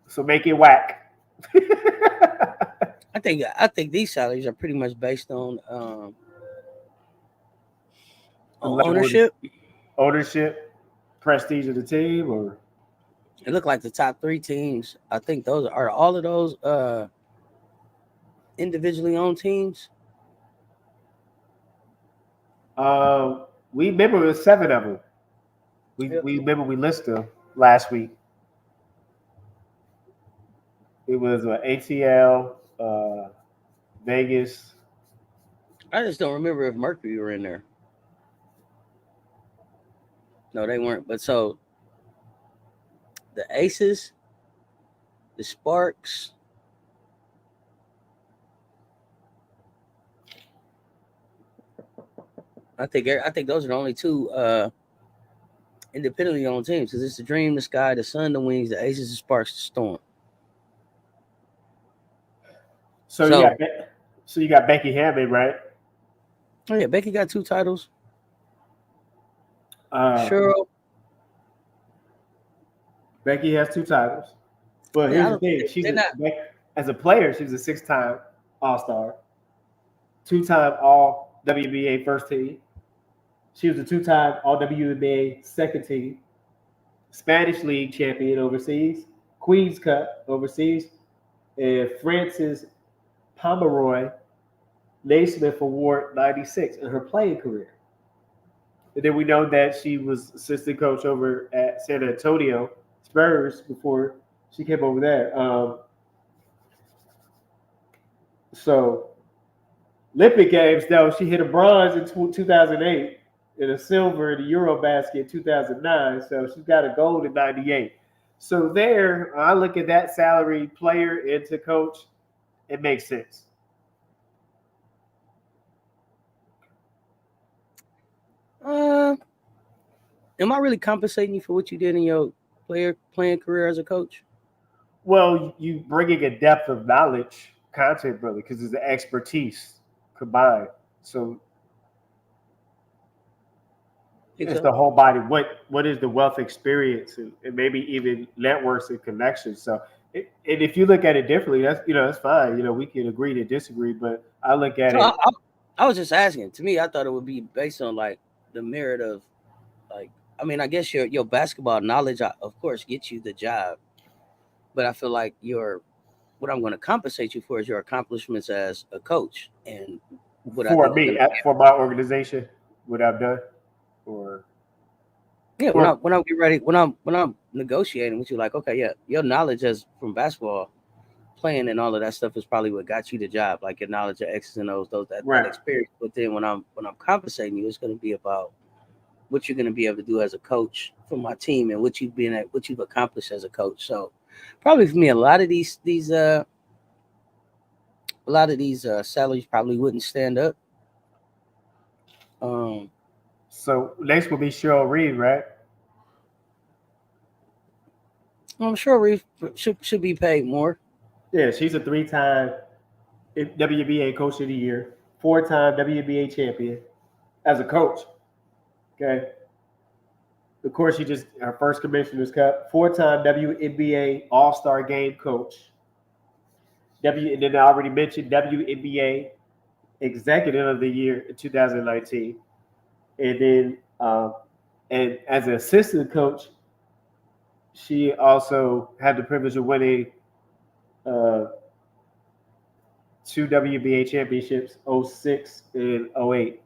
So make it whack. I think these salaries are pretty much based on ownership, prestige of the team, or it looked like the top 3 teams. I think those are all of those individually owned teams. We remember it was 7 of them. We remember we listed them last week. It was ATL, Vegas. I just don't remember if Mercury were in there. No, they weren't. But so the Aces, the Sparks. I think those are the only two independently owned teams. Because it's the Dream, the Sky, the Sun, the Wings, the Aces, the Sparks, the Storm. So you got Becky Hammond, right? Oh yeah, Becky got 2 titles. Cheryl. Becky has 2 titles. But here's the thing: as a player, she's a 6-time All-Star, 2-time All WNBA first team. She was a 2-time All WNBA second team, Spanish League champion overseas, Queen's Cup overseas, and Francis Pomeroy Naismith Award 96 in her playing career. And then we know that she was assistant coach over at San Antonio Spurs before she came over there. So Olympic Games, though, she hit a bronze in 2008 and a silver in the Eurobasket in 2009. So she's got a gold in 98. So there, I look at that salary player into coach, it makes sense. Am I really compensating you for what you did in your playing career as a coach? Well, you bringing a depth of knowledge, content, really, because it's the expertise combined. So it's the whole body. What is the wealth experience and maybe even networks and connections? So, and if you look at it differently, that's fine. We can agree to disagree, but I look at it. I was just asking. To me, I thought it would be based on like the merit of, like, I mean, I guess your basketball knowledge, of course, gets you the job, but I feel like what I'm going to compensate you for is your accomplishments as a coach and what for my organization, what I've done, or when I'm getting ready, when I'm negotiating with you, like, okay, yeah, your knowledge as from basketball playing and all of that stuff is probably what got you the job, like your knowledge of X's and O's, that experience. But then when I'm compensating you, it's going to be about what you're going to be able to do as a coach for my team and what you've accomplished as a coach. So probably for me, a lot of these salaries probably wouldn't stand up. So next will be Cheryl Reeve, right? I'm sure Reeve should be paid more. Yeah, she's a 3-time WNBA Coach of the Year, 4-time WNBA champion as a coach. Okay. Of course, her first Commissioner's Cup, 4-time WNBA All-Star Game coach. And then I already mentioned WNBA Executive of the Year in 2019. And then, and as an assistant coach, she also had the privilege of winning 2 WNBA championships, 06 and 08.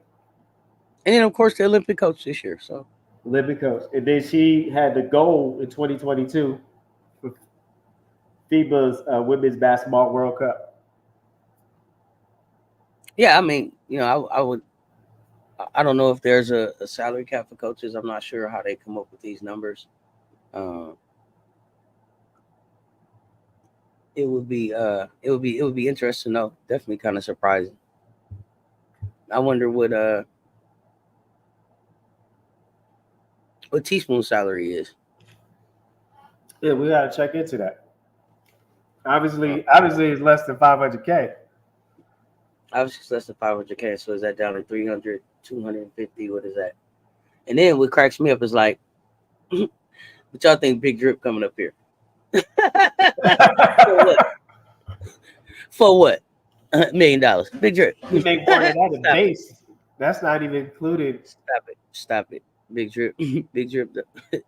And then, of course, the Olympic coach this year. So Olympic coach. And then she had the gold in 2022 for FIBA's Women's Basketball World Cup. Yeah, I mean, I don't know if there's a salary cap for coaches. I'm not sure how they come up with these numbers. It would be interesting to know. Definitely kind of surprising. I wonder what Teaspoon's salary is. Yeah, we gotta check into that. Obviously, it's less than $500K. Obviously, it's less than $500K. So is that down to 300, 250? What is that? And then what cracks me up is like, what y'all think Big Drip coming up here? For what? $1 million. Big Drip. We make more than that in base. That's not even included. Stop it. Big Drip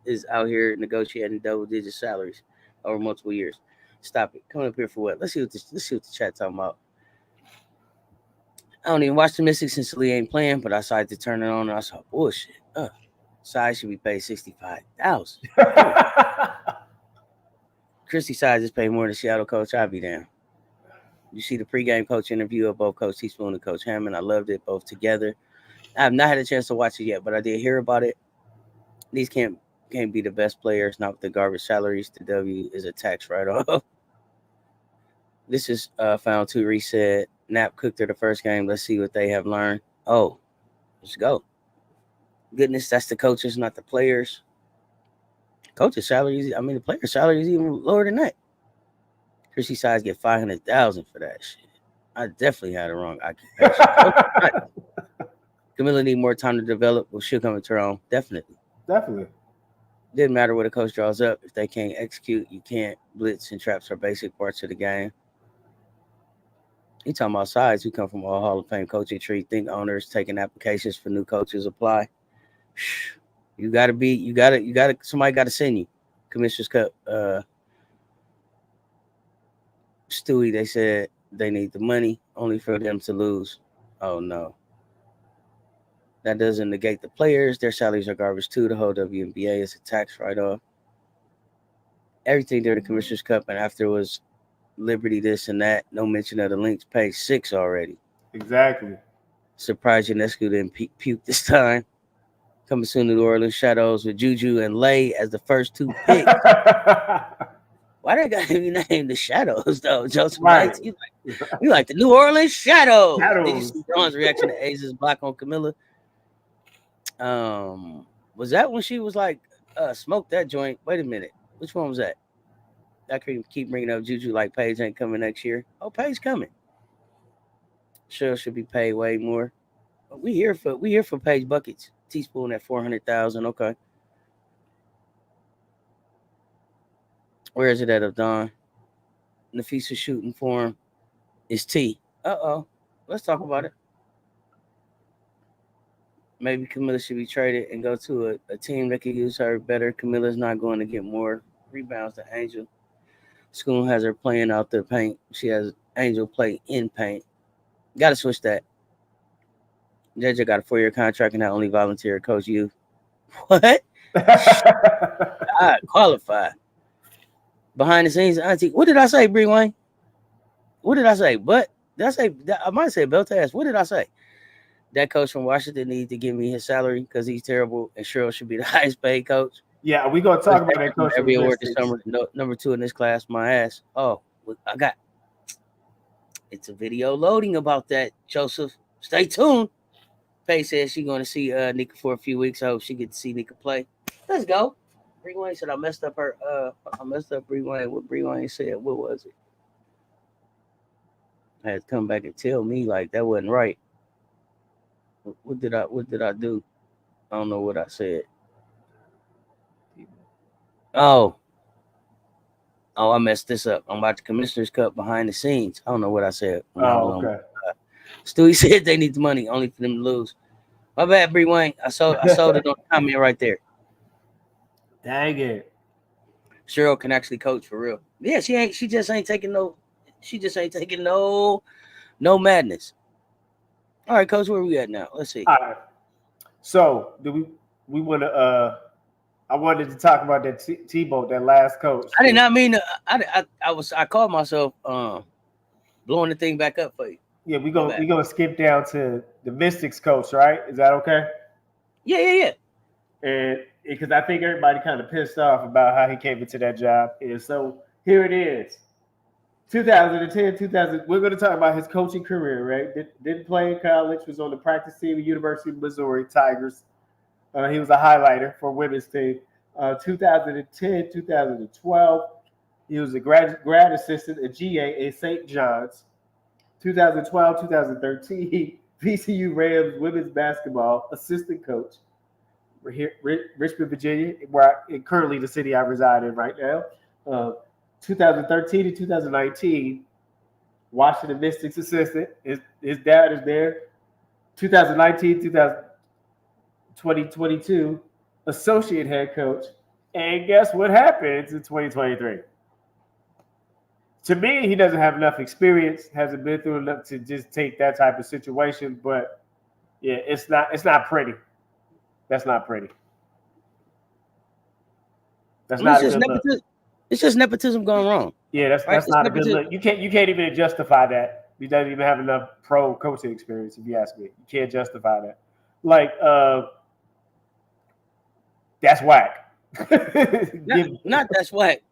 is out here negotiating double-digit salaries over multiple years. Stop it. Coming up here for what? Let's see what the chat's talking about. I don't even watch the Mystics since Lee ain't playing, but I decided to turn it on and I saw bullshit. Size should be paid $65,000. Chrissy Sides is paid more than Seattle coach. I'll be damned. You see the pregame coach interview of both Coach Teaspoon and Coach Hammond. I loved it both together. I have not had a chance to watch it yet, but I did hear about it. These can't be the best players, not with the garbage salaries. The W is a tax write-off. This is found two. Reese said, Nap cooked her the first game. Let's see what they have learned. Oh, let's go. Goodness, that's the coaches, not the players. Coaches' salaries, I mean, the players' salaries even lower than that. Chrissy Sides get $500,000 for that shit. I definitely had a wrong occupation. Camilla need more time to develop, but she'll come into her own. Definitely. Didn't matter what a coach draws up. If they can't execute, you can't. Blitz and traps are basic parts of the game. You talking about Sides who come from a Hall of Fame coaching tree. Think owners taking applications for new coaches apply. You gotta somebody gotta send you. Commissioner's Cup. Stewie, they said they need the money only for them to lose. Oh no. That doesn't negate the players. Their salaries are garbage too. The whole WNBA is a tax write-off. Everything during the Commissioner's Cup and after was Liberty this and that. No mention of the Lynx page 6 already. Exactly. Surprised Unesco didn't puke this time. Coming soon to New Orleans Shadows with Juju and Lay as the first 2 picks. Why they got to be named the Shadows though, Joseph? Right. You like the New Orleans Shadows. Did you see Dawn's reaction to Aza's block on Camilla? Was that when she was like, smoke that joint? Wait a minute. Which one was that? I could keep bringing up Juju like Paige ain't coming next year. Oh, Paige coming. Cheryl should be paid way more. But we here for Paige buckets. Teaspoon at $400,000. Okay. Where is it at of Dawn? Nafisa shooting form is T. Let's talk about it. Maybe Camilla should be traded and go to a team that can use her better. Camilla's not going to get more rebounds than Angel. School has her playing out the paint. She has Angel play in paint. Got to switch that. JJ got a 4-year contract and I only volunteer coach you. What? I qualify. Behind the scenes, Auntie. What did I say, Bree Wayne? What did I say? But did I say? I might say belt ass. What did I say? That coach from Washington needs to give me his salary because he's terrible, and Cheryl should be the highest paid coach. Yeah, we're gonna talk about that coach. Every award this summer. No, number 2 in this class. My ass. Oh, I got. It's a video loading about that, Joseph. Stay tuned. Paige says she's going to see Nika for a few weeks. I hope she gets to see Nika play. Let's go. Bree Wayne said I messed up Bree Wayne. What Bree Wayne said, what was it? I had to come back and tell me like that wasn't right. What did I do? I don't know what I said. Oh, I messed this up. I'm about the Commissioner's Cup behind the scenes. I don't know what I said. Okay. Stewie said they need the money only for them to lose. My bad, Bree Wayne. I sold it on the comment right there. Dang it. Cheryl can actually coach for real. Yeah, she just ain't taking no madness. All right, coach, where we at now? Let's see. All right. So do we want to I wanted to talk about that T-Boat, that last coach. I did not mean to, I called myself blowing the thing back up for you. Yeah, we're gonna skip down to the Mystics coach, right? Is that okay? Yeah. And because I think everybody kind of pissed off about how he came into that job. And so here it is. 2010, we're going to talk about his coaching career, right? Didn't play in college, was on the practice team at University of Missouri Tigers. He was a highlighter for women's team. 2010, 2012, he was a grad assistant at GA at St. John's. 2012, 2013, VCU Rams women's basketball assistant coach. We're here, Richmond, Virginia, where currently the city I reside in right now. 2013 to 2019, Washington Mystics assistant. His dad is there. 2019, 2022, associate head coach. And guess what happens in 2023? To me, he doesn't have enough experience, hasn't been through enough to just take that type of situation. But yeah, it's not pretty. That's not pretty. That's not a good look. It's just nepotism gone wrong. Yeah, Right? that's It's not a good nepotism. look. You can't even justify that. He doesn't even have enough pro coaching experience. If you ask me, you can't justify that. Like, that's whack. Not that's whack.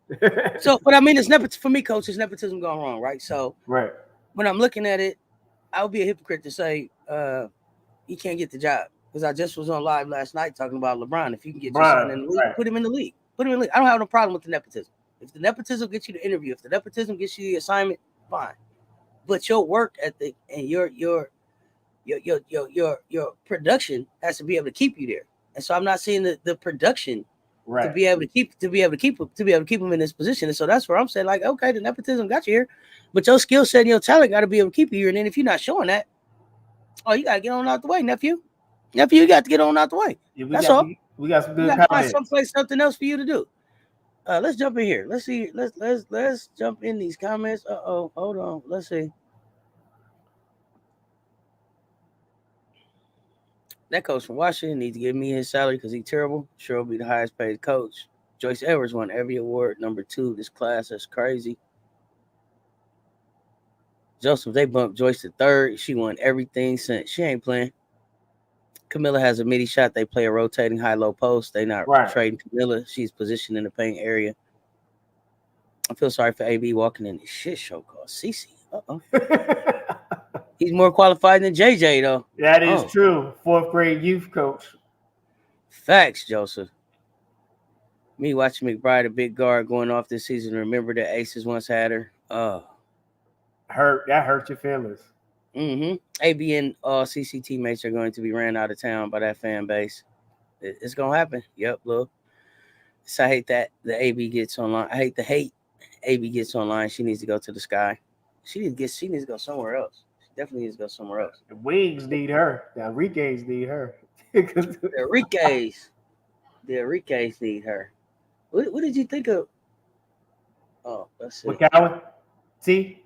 So, but I mean, it's nepotism for me, coach. It's nepotism gone wrong, right? So, right. when I'm looking at it, I would be a hypocrite to say you can't get the job because I just was on live last night talking about LeBron. If you can get your son in the league, right. put him in the league. Put him in the league. I don't have no problem with the nepotism. If the nepotism gets you the interview, if the nepotism gets you the assignment, fine. But your work ethic and your production has to be able to keep you there. And so I'm not seeing the production right. to be able to keep him in this position. And so that's where I'm saying, like, okay, the nepotism got you here, but your skill set and your talent got to be able to keep you here. And then if you're not showing that, oh, you got to get on out the way, nephew. Nephew, you got to get on out the way. Yeah, that's all. We got some good comments. Find someplace something else for you to do. Let's jump in here. Let's see. Let's jump in these comments. Hold on. Let's see. That coach from Washington needs to give me his salary because he's terrible. Sure will be the highest paid coach. Joyce Edwards won every award. Number 2 this class. That's crazy. Joseph, they bumped Joyce to 3rd. She won everything since. She ain't playing. Camilla has a midi shot. They play a rotating high-low post. They not trading Camilla. She's positioned in the paint area. I feel sorry for AB walking in this shit show called Cece. He's more qualified than JJ, though. That is true. 4th grade youth coach. Facts, Joseph. Me watching McBride, a big guard, going off this season. Remember the Aces once had her. That hurt your feelings. AB and CC teammates are going to be ran out of town by that fan base. It's gonna happen. Yep, look. So I hate that the AB gets online. I hate the hate AB gets online. She needs to go to the sky. She needs to go somewhere else. She definitely needs to go somewhere else. The Wings need her. The Enriquez need her. The Enriquez need her. What did you think of? Oh, let's see. McCowan? T?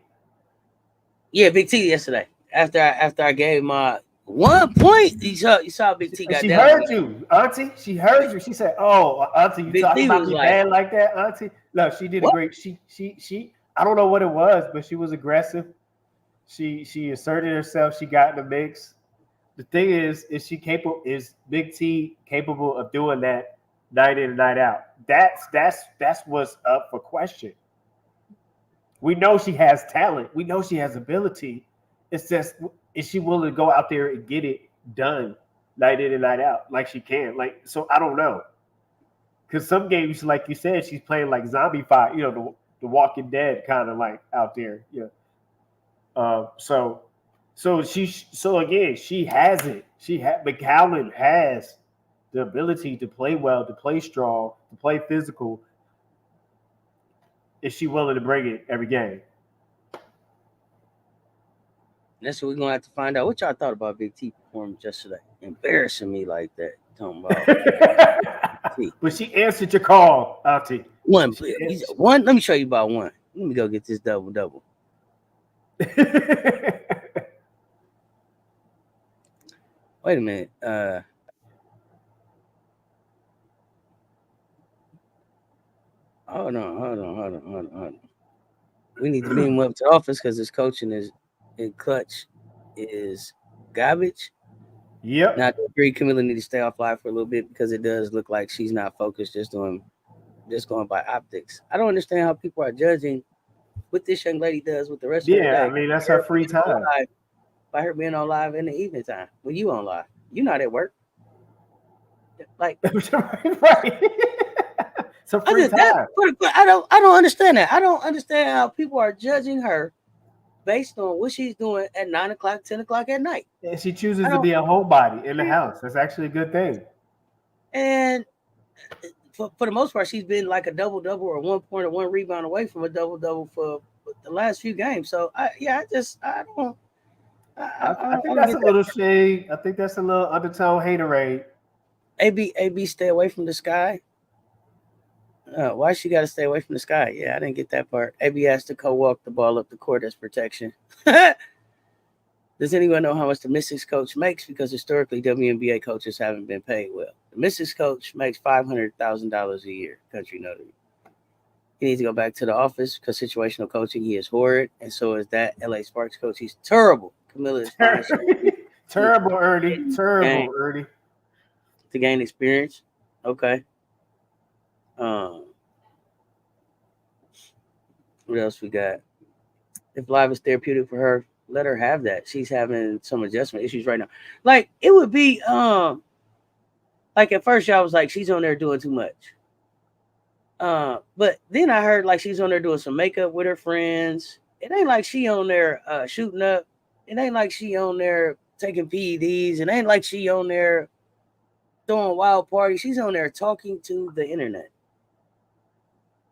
Yeah, Big T yesterday. After I gave my 1 point, you saw Big T got She down. heard you, Auntie. She heard you. She said, "Oh, Auntie, you talking about me bad like that, Auntie?" No, she did a great. She. I don't know what it was, but she was aggressive. She asserted herself. She got in the mix. The thing is she capable? Is Big T capable of doing that night in and night out? That's what's up for question. We know she has talent. We know she has ability. It's just, is she willing to go out there and get it done night in and night out like she can? Like, so I don't know. Because some games, like you said, she's playing like zombie fight, the Walking Dead kind of like out there. Yeah. So again, she has it. McCowan has the ability to play well, to play strong, to play physical. Is she willing to bring it every game? That's what we're gonna have to find out. What y'all thought about Big T performance yesterday? Embarrassing me like that. Talking about but she answered your call, Auntie. One. Let me show you about one. Let me go get this double. Wait a minute. Hold on. We need to beam him up to office because his coaching is in clutch is garbage. Yep. Now, I agree, Camilla need to stay off live for a little bit because it does look like she's not focused, just going by optics. I don't understand how people are judging what this young lady does with the rest of her day. Yeah, I mean, that's her free time. By her being on live in the evening time. When you on live, you're not at work. Like, right. So free time. But I don't understand that. I don't understand how people are judging her based on what she's doing at 9 o'clock, 10 o'clock at night. And she chooses to be a homebody in the house. That's actually a good thing. And for the most part, she's been like a double-double or 1 point or 1 rebound away from a double-double for the last few games. So, I think that's a little shade. I think that's a little undertone haterade. AB, stay away from the sky. Why she got to stay away from the sky? Yeah, I didn't get that part. AB has to co-walk the ball up the court as protection. Does anyone know how much the Mystics coach makes? Because historically, WNBA coaches haven't been paid well. The Mystics coach makes $500,000 a year. Country notary. He needs to go back to the office because situational coaching, he is horrid. And so is that LA Sparks coach. He's terrible. Camilla is fine. Terrible, Ernie. Terrible, Gain, Ernie. to gain experience. Okay. What else we got? If live is therapeutic for her, let her have that. She's having some adjustment issues right now. Like it would be like at first y'all was like she's on there doing too much. But then I heard like she's on there doing some makeup with her friends. It ain't like she on there shooting up. It ain't like she on there taking PEDs. It ain't like she on there throwing wild parties. She's on there talking to the internet.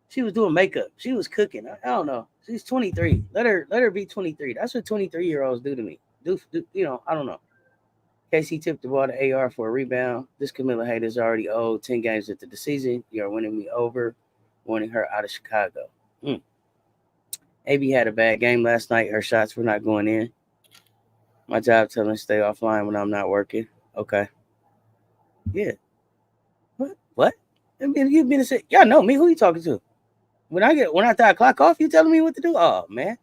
She was doing makeup. She was cooking. I don't know. She's 23. Let her be 23. That's what 23-year-olds do to me. Do I don't know. KC tipped the ball to AR for a rebound. This Camilla Hayter is already old. 10 games into the season. You are winning me over. Wanting her out of Chicago. AB had a bad game last night. Her shots were not going in. My job telling her to stay offline when I'm not working. Okay. Yeah. What? I mean, you've been to say, y'all know me. Who you talking to? When I clock off, you telling me what to do? Oh man,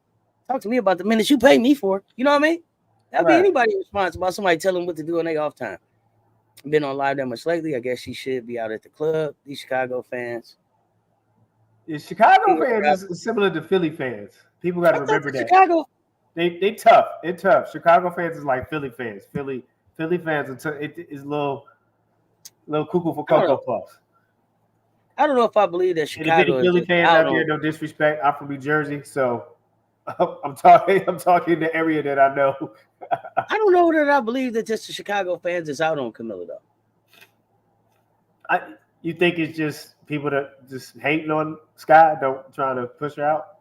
talk to me about the minutes you pay me for. You know what I mean? That'd be anybody's response about somebody telling them what to do on their off time. Been on live that much lately. I guess she should be out at the club. These Chicago fans. Yeah, Chicago fans is similar to Philly fans. People got to remember that. Chicago. They tough. They're tough. Chicago fans is like Philly fans. Philly fans are it is little cuckoo for Cocoa Puffs. I don't know if I believe that Chicago is Philly fans out here. No disrespect. I'm from New Jersey, so I'm talking the area that I know. I don't know that I believe that just the Chicago fans is out on Camilla though. You think it's just people that just hating on Sky, trying to push her out?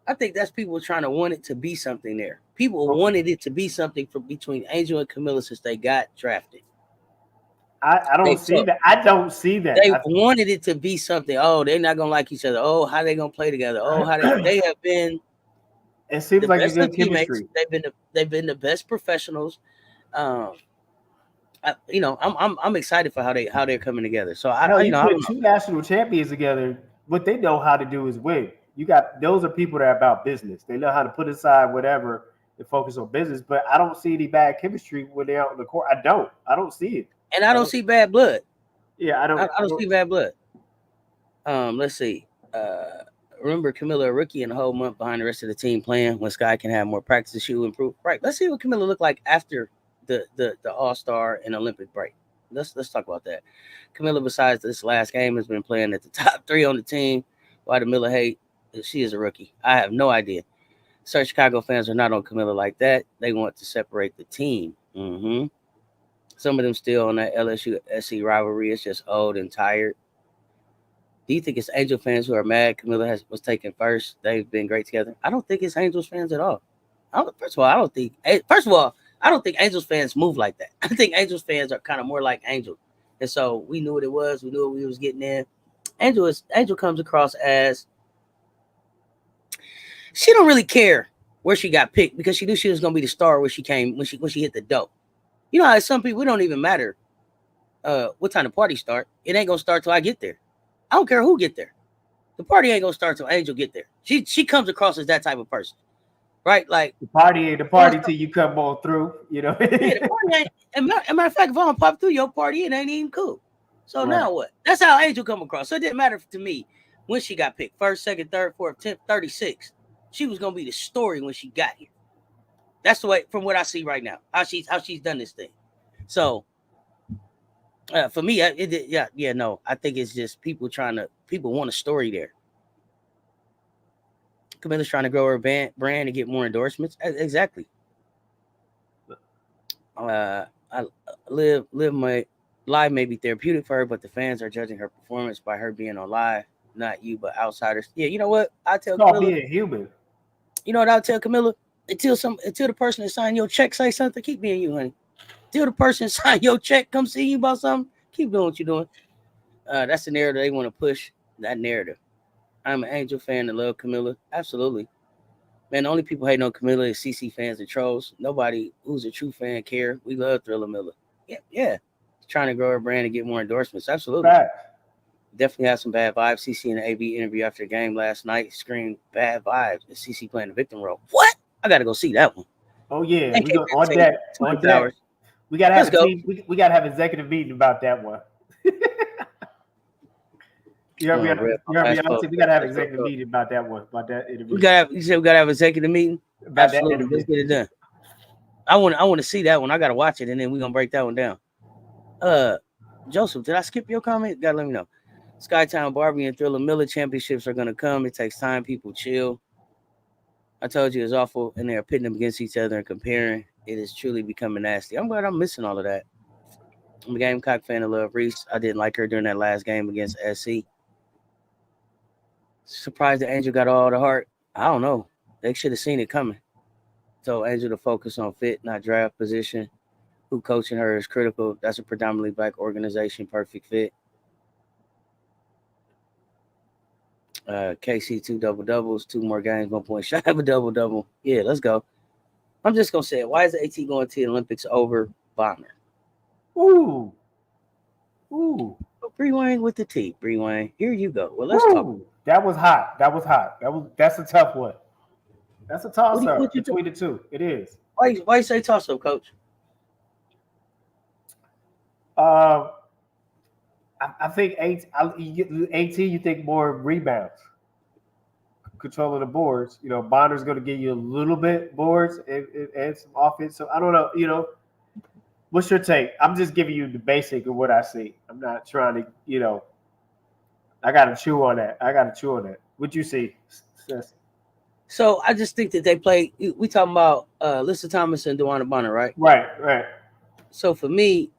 I think that's people trying to want it to be something there. People wanted it to be something from between Angel and Camilla since they got drafted. I don't see that. I don't see that. They wanted it to be something. Oh, they're not gonna like each other. Oh, how they gonna play together? Oh, how they have been. It seems like a good chemistry. They've been the best professionals. I'm excited for how they're coming together. So you put two national champions together. What they know how to do is win. Those are people that are about business. They know how to put aside whatever and focus on business. But I don't see any bad chemistry when they're out on the court. I don't see it. And I don't see bad blood. Yeah, I don't see bad blood. Let's see. Remember Camilla, a rookie, and a whole month behind the rest of the team playing. When Sky can have more practice, she will improve. Right. Let's see what Camilla looked like after the All-Star and Olympic break. Let's talk about that. Camilla, besides this last game, has been playing at the top 3 on the team. Why the Miller hate? She is a rookie. I have no idea. Certain Chicago fans are not on Camilla like that. They want to separate the team. Some of them still on that LSU-SC rivalry. It's just old and tired. Do you think it's Angel fans who are mad Camilla was taken first? They've been great together. I don't think it's Angels fans at all. First of all, I don't think Angels fans move like that. I think Angels fans are kind of more like Angel. And so we knew what it was. We knew what we was getting in. Angel comes across as she don't really care where she got picked because she knew she was going to be the star when she hit the dope. You know how some people, it don't even matter what time the party start. It ain't going to start till I get there. I don't care who get there. The party ain't going to start till Angel get there. She comes across as that type of person. Right? Like the party ain't the party till you come on through, you know. Yeah, the party ain't, and matter of fact, if I don't pop through your party, it ain't even cool. So now what? That's how Angel come across. So it didn't matter to me when she got picked. 1st, 2nd, 3rd, 4th, 10th, 36th. She was gonna be the story when she got here. That's the way from what I see right now. How she's done this thing. So for me, I think it's just people want a story there. Camilla's trying to grow her brand and get more endorsements. Exactly. I live my live may be therapeutic for her, but the fans are judging her performance by her being on live, not you, but outsiders. Yeah, you know what? I tell Camilla, being human. You know what I'll tell Camilla? Until the person that signed your check say something, keep being you, honey. Until the person sign your check, come see you about something, keep doing what you're doing. That's the narrative they want to push. That narrative. I'm an Angel fan and love Camilla. Absolutely. Man, the only people hating on Camilla is CC fans and trolls. Nobody who's a true fan care. We love Thriller Miller. Yeah. Trying to grow her brand and get more endorsements. Absolutely. Right. Definitely had some bad vibes. CC and the AB interview after the game last night screamed bad vibes. And CC playing the victim role. What? I got to go see that one. Oh yeah, That we came go in on take that. 2 On hours. that, we gotta have Let's a go. team. We gotta have an executive meeting about that one. You heard me out. Red, You heard me last out. post. We gotta have an Let's go. executive meeting about that one. About that interview. You said we gotta have an executive meeting? About that Absolutely. interview. Let's get it done. I want to see that one. I gotta watch it, and then we're gonna break that one down. Joseph, did I skip your comment? Gotta let me know. Skytown Barbie and Thriller Miller championships are gonna come. It takes time. People chill. I told you it's awful, and they're pitting them against each other and comparing. It is truly becoming nasty. I'm glad I'm missing all of that. I'm a Gamecock fan of Love Reese. I didn't like her during that last game against SC. Surprised the Angel got all the heart. I don't know. They should have seen it coming. So Angel to focus on fit, not draft position. Who coaching her is critical. That's a predominantly black organization. Perfect fit. KC 2 double-doubles, 2 more games, 1 point shy of a double-double. Yeah, let's go. I'm just going to say it. Why is AT going to the Olympics over Bonner? Ooh. Bree Wayne with the T. Bree Wayne, here you go. Well, let's talk. That was hot. That's a tough one. That's a toss-up between the two. It is. Why you say toss-up, Coach? I think AT. You think more rebounds, control of the boards. You know, Bonner's going to give you a little bit boards and some offense. So I don't know. You know, what's your take? I'm just giving you the basic of what I see. I'm not trying to. You know, I got to chew on that. What you see, Cess? So I just think that they play. We talking about Lissa Thomas and DeWanna Bonner, right? Right. So for me,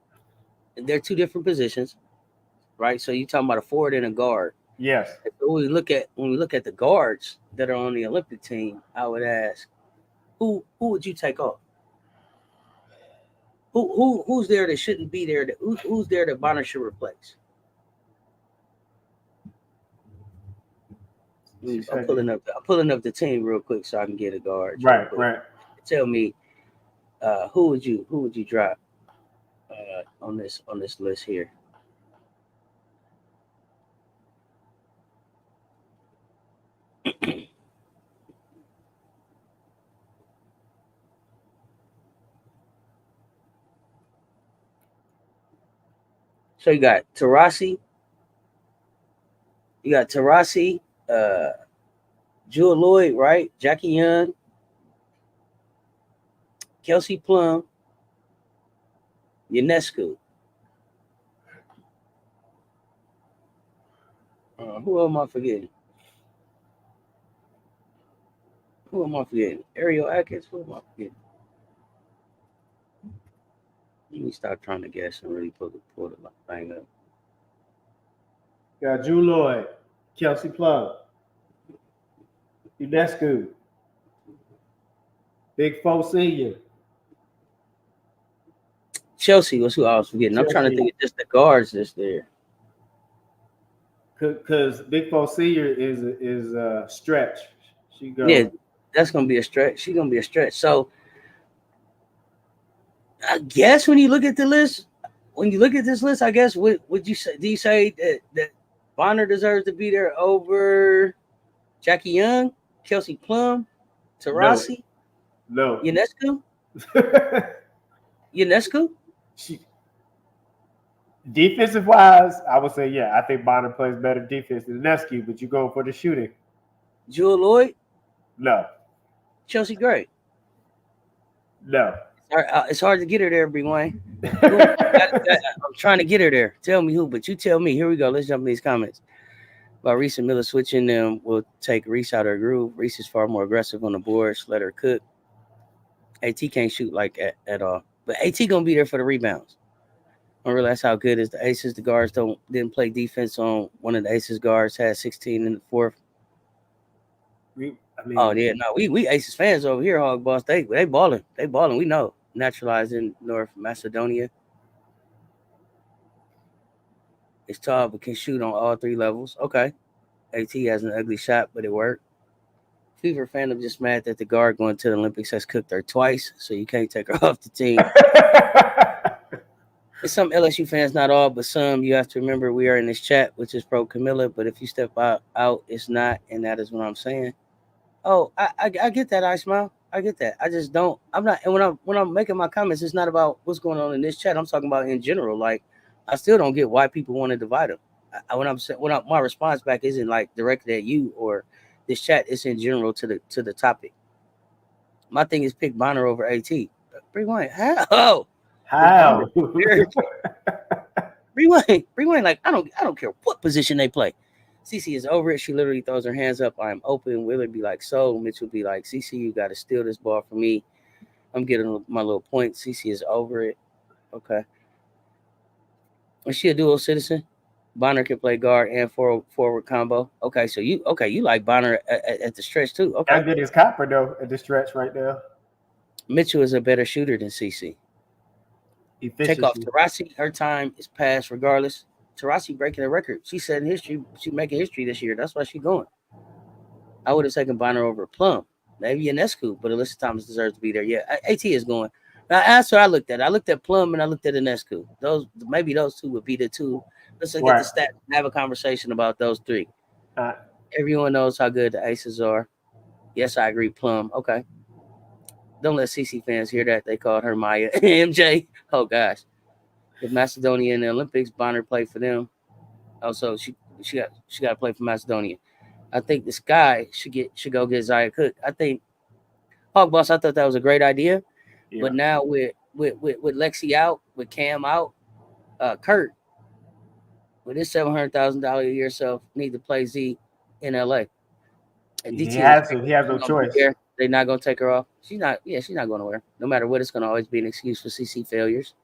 they're 2 different positions, right? So you talking about a forward and a guard. Yes. When we look at the guards that are on the Olympic team, I would ask, who would you take off? Who's there that shouldn't be there? Who's there that Bonner should replace? I'm pulling up the team real quick so I can get a guard. Right. Tell me, who would you drop on this list here? So you got Taurasi, Jewel Lloyd, right? Jackie Young, Kelsey Plum, Ionescu. Who am I forgetting? Ariel Atkins. Who am I forgetting? Let me stop trying to guess and really pull the thing up. Got Drew Lloyd, Kelsey Plum, Ionescu, Big Foe Senior. Chelsea was who I was forgetting. I'm trying to think of just the guards that's there. Because Big Foe Senior is a stretch. She goes. Yeah, that's gonna be a stretch. She's gonna be a stretch. So I guess when you look at this list, I guess would you say? Do you say that Bonner deserves to be there over Jackie Young, Kelsey Plum, Taurasi? No. Ionescu? Defensive wise, I would say, yeah, I think Bonner plays better defense than Ionescu, but you go for the shooting. Jewel Lloyd? No. Chelsea Gray? No. It's hard to get her there, Bree Wayne. I'm trying to get her there. Tell me who, but you tell me. Here we go. Let's jump in these comments. About Reese and Miller switching them will take Reese out of her groove. Reese is far more aggressive on the boards. Let her cook. AT can't shoot like at all. But AT going to be there for the rebounds. I don't realize how good is the Aces. The guards didn't play defense on one of the Aces guards. Had 16 in the fourth. We Aces fans over here, Hog Boss. They balling. We know. Naturalized in North Macedonia. It's tall but can shoot on all 3 levels. Okay. AT has an ugly shot, but it worked. Fever fandom just mad that the guard going to the Olympics has cooked her twice, so you can't take her off the team. It's some LSU fans, not all, but some. You have to remember we are in this chat, which is pro Camilla. But if you step out, it's not, and that is what I'm saying. Oh, I get that, I smile. I get that. I just don't. I'm not. And when I'm making my comments, it's not about what's going on in this chat. I'm talking about in general. Like, I still don't get why people want to divide them. My response back isn't like directed at you or this chat. It's in general to the topic. My thing is pick Bonner over AT. Rewind. How? Is Bonner How? Rewind. Like I don't care what position they play. CC is over it. She literally throws her hands up. I'm open. Willard be like, so Mitch will be like, CC, you got to steal this ball from me. I'm getting my little point. CC is over it. Okay. Is she a dual citizen? Bonner can play guard and forward combo. Okay, so you like Bonner at the stretch too. Okay. How good is Copper though at the stretch right now? Mitchell is a better shooter than CC. Take off Efficiency. Tarasi. Her time is past regardless. Tarasi breaking a record. She said in history. She's making history this year. That's why she's going. I would have taken Bonner over Plum. Maybe Inescu, but Alyssa Thomas deserves to be there. Yeah, AT is going. Now, that's what I looked at. I looked at Plum and I looked at Inescu. Maybe those two would be the two. Let's look at the stats and have a conversation about those three. Everyone knows how good the Aces are. Yes, I agree. Plum. Okay. Don't let CC fans hear that. They called her Maya. MJ. Oh, gosh. If Macedonia in the Olympics, Bonner played for them. Also, she got to play for Macedonia. I think the Sky should go get Zaya Cook. I think Hawk Boss, I thought that was a great idea. Yeah. But now with Lexi out, with Cam out, Kurt, with his $700,000 a year self, need to play Z in LA. And he has no choice. They're not gonna take her off. She's not going nowhere. No matter what, it's gonna always be an excuse for CC failures.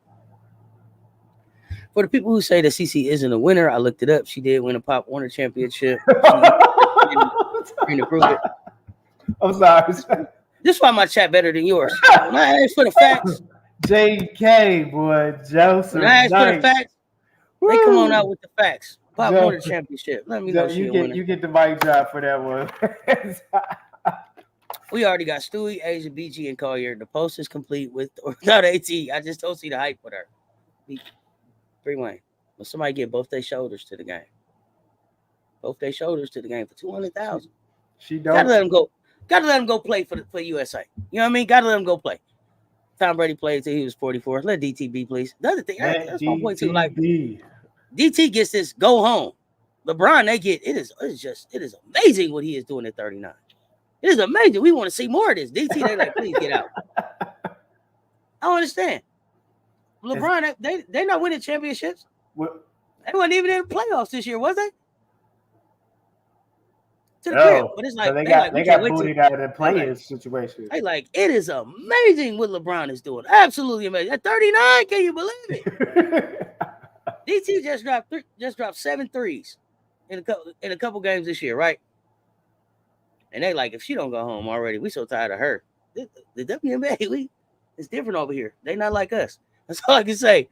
For the people who say that CC isn't a winner, I looked it up. She did win a Pop Warner championship. To prove it. I'm sorry. This is why my chat better than yours. When I ask for the facts, JK, boy, Joseph. When I ask for the facts, they come on out with the facts. Pop Warner championship. Let me know you get the mic drop for that one. We already got Stewie, Asia, BG, and Collier. The post is complete with or without AT. I just don't see the hype with her. Rewind. Will somebody get both their shoulders to the game? Both their shoulders to the game for $200,000. She don't. Gotta let him go. Gotta let him go play for USA. You know what I mean? Gotta let him go play. Tom Brady played until he was 44. Let DT be, please. The other thing, that's my point too. Like DT gets this go home. LeBron, they get it is amazing what he is doing at 39. It is amazing. We want to see more of this. DT, they like, please get out. I don't understand. LeBron, they not winning championships. What? They weren't even in the playoffs this year, was they? To the crib. But it's like so they got booted out of the playing situation. They like, it is amazing what LeBron is doing. Absolutely amazing. At 39, can you believe it? DT just dropped 7 threes in a couple games this year, right? And they like, if she don't go home already, we so tired of her. The WNBA, it's different over here. They not like us. That's all I can say.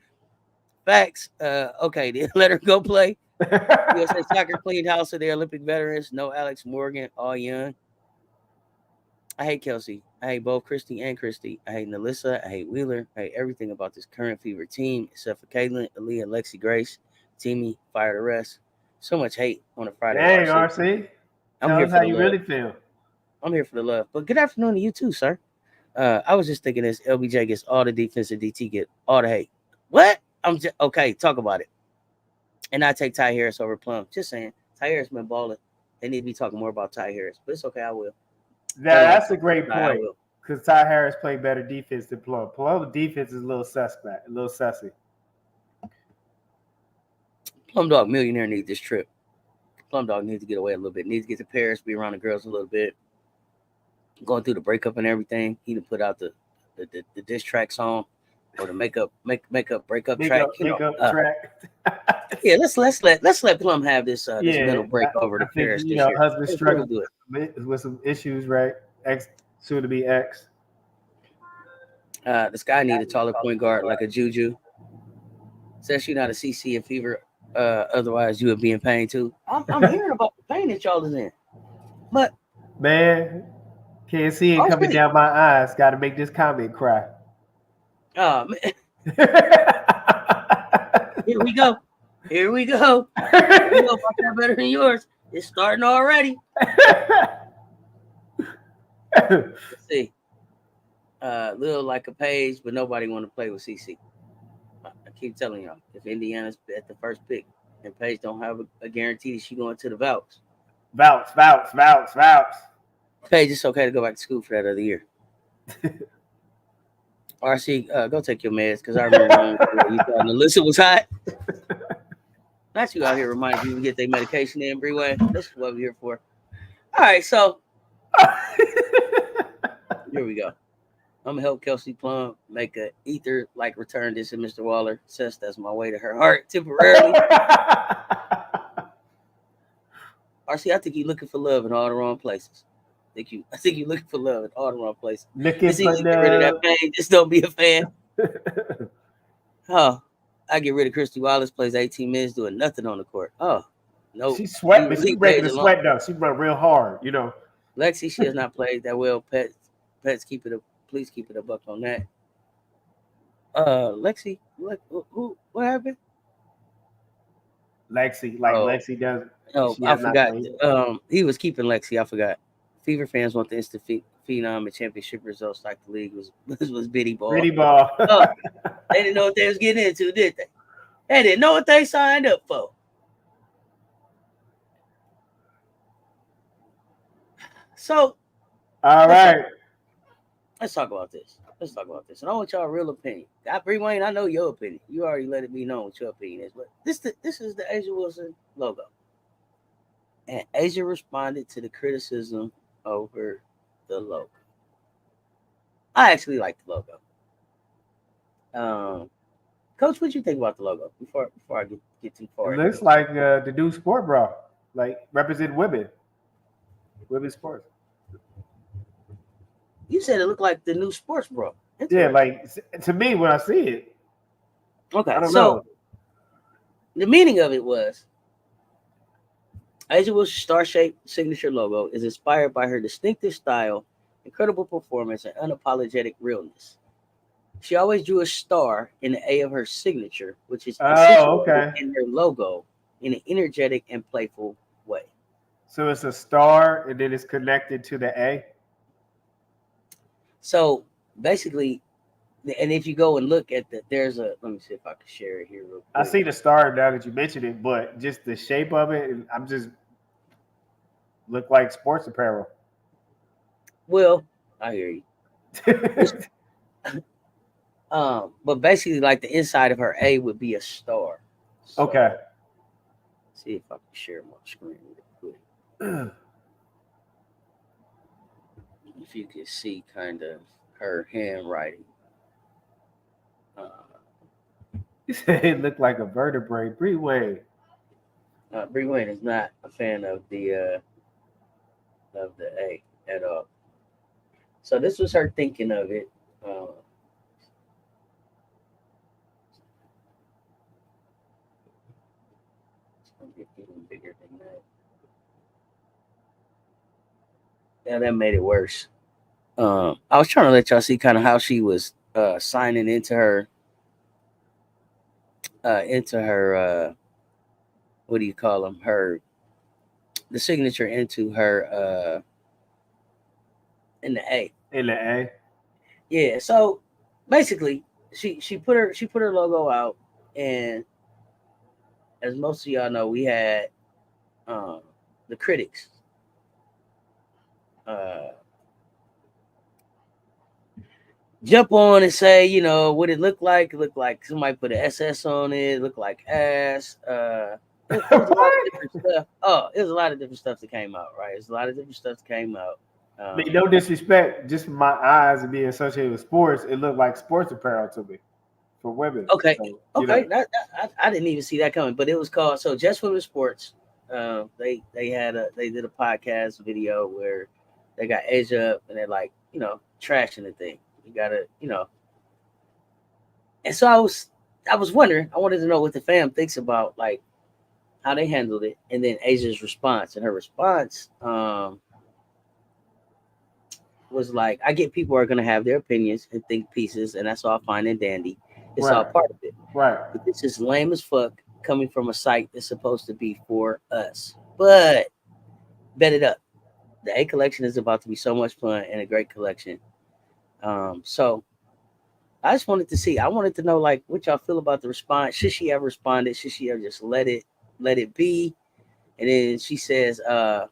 Facts. Okay, let her go play. USA Soccer cleaned house of their Olympic veterans. No Alex Morgan, all young. I hate Kelsey. I hate both Christy and Christy. I hate Nalissa. I hate Wheeler. I hate everything about this current Fever team, except for Caitlin, Aaliyah, Lexi Grace. Timmy, fire the rest. So much hate on a Friday. Hey, RC. Tell us how you really feel. I'm here for the love. But good afternoon to you too, sir. I was just thinking this. LBJ gets all the defense and DT get all the hate. What? I'm just okay. Talk about it. And I take Ty Harris over Plum. Just saying. Ty Harris been balling. They need to be talking more about Ty Harris. But it's okay. I will. That's a great point. Because Ty Harris played better defense than Plum. Plum's defense is a little suspect. A little sussy. Plum Dog millionaire needs this trip. Plum Dog needs to get away a little bit. Needs to get to Paris, be around the girls a little bit. Going through the breakup and everything. He done put out the diss track song or the makeup breakup track. Track. Yeah, let's let Plum have this little break over to Paris. You know, husband struggling with some issues, right? Soon to be ex. This guy need a taller point guard like a Juju. Says you're not a CC and Fever. Otherwise, you would be in pain too. I'm hearing about the pain that y'all is in. But man, can't see it coming down my eyes. Got to make this comment cry. Oh man. Here we go. Here we go. You know about that better than yours. It's starting already. Let's see. Little like a Page, but nobody want to play with CC. I keep telling y'all, if Indiana's at the first pick and Page don't have a guarantee that she going to the Vouch. Vouch. Page, it's okay to go back to school for that other year. RC, go take your meds because I remember when you thought Alyssa was hot. Not you out here reminding people to get their medication in, Breeway. This is what we're here for. All right, so here we go. I'm gonna help Kelsey Plum make a ether like return this to Mr. Waller. Says that's my way to her heart temporarily. RC, I think you're looking for love in all the wrong places. I think you're looking for love in all the wrong places. It's easy to get rid of that pain. Just don't be a fan. Oh, I get rid of Christy Wallace, plays 18 minutes doing nothing on the court. Oh, no. She's sweating, but she's breaking the sweat though. She run real hard, you know. Lexi, she has not played that well. Pets, please keep it a buck on that. Lexi, what happened? Lexi, Lexi does. Oh, I forgot. He was keeping Lexi. I forgot. Fever fans want the instant phenom and championship results like the league was Biddy Ball. Biddy Ball. They didn't know what they was getting into, did they? They didn't know what they signed up for. So, all right. Let's talk about this. And I want y'all real opinion. Bree Wayne, I know your opinion. You already let it be known what your opinion is, but this is the Asia Wilson logo. And Asia responded to the criticism over the logo. I actually like the logo. Coach, what do you think about the logo before I get too far? It looks like the new sport bra, like represent women's sports. You said it looked like the new sports bra. Yeah, like to me when I see it. Okay, I don't know. The meaning of it was Asia Wilson's star-shaped signature logo is inspired by her distinctive style, incredible performance, and unapologetic realness. She always drew a star in the A of her signature, which is in her logo in an energetic and playful way. So it's a star, and then it's connected to the A? So basically, and if you go and look at let me see if I can share it here real quick. I see the star now that you mentioned it, but just the shape of it, I'm just look like sports apparel. Well, I hear you. But basically, like the inside of her A would be a star. So, okay. See if I can share my screen real quick. If you can see kind of her handwriting. You said it looked like a vertebrae. Bree Wayne. Bree Wayne is not a fan of the A at all. So this was her thinking of it. It's gonna get even bigger than that. Yeah, that made it worse. I was trying to let y'all see kind of how she was signing into her what do you call them? The signature into her in the A. In the A. Yeah. So basically, she put her logo out, and as most of y'all know, we had the critics. Jump on and say, you know, what it looked like. It looked like somebody put an SS on it. It looked like ass. It was a lot of different stuff. Oh, it was a lot of different stuff that came out, right? There's a lot of different stuff that came out. No disrespect, just from my eyes and being associated with sports, it looked like sports apparel to me for women. Okay, so, I didn't even see that coming, but it was called Just Women's Sports. They did a podcast video where they got Asia up and they're like, you know, trashing the thing. You gotta, you know. And so I was wondering, I wanted to know what the fam thinks about like how they handled it, and then Asia's response. And her response was like, I get people are gonna have their opinions and think pieces, and that's all fine and dandy. It's all part of it. Right. But this is lame as fuck coming from a site that's supposed to be for us. But bet it up. The A collection is about to be so much fun and a great collection. So I just wanted to see. I wanted to know like what y'all feel about the response. Should she ever responded? Should she ever just let it be? And then she says, the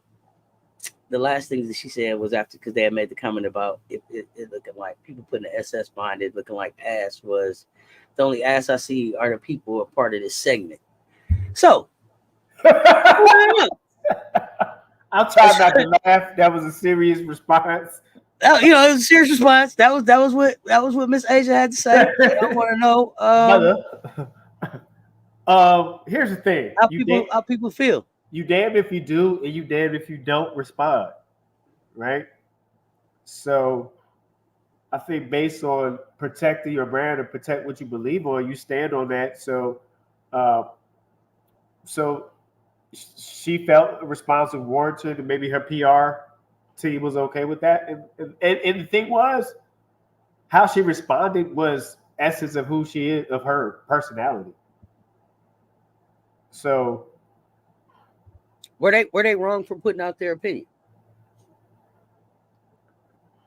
last things that she said was after because they had made the comment about it looking like people putting the SS behind it looking like ass was the only ass I see are the people who are part of this segment. So I'm trying not to laugh. That was a serious response. you know, it was a serious response. That was what Miss Asia had to say. I want to know here's the thing. how people feel. You damn if you do, and you damn if you don't respond. Right? So I think based on protecting your brand and protect what you believe on, you stand on that. So uh, so she felt a response was warranted, and maybe her PR team was okay with that. And the thing was, how she responded was essence of who she is, of her personality. So were they wrong for putting out their opinion?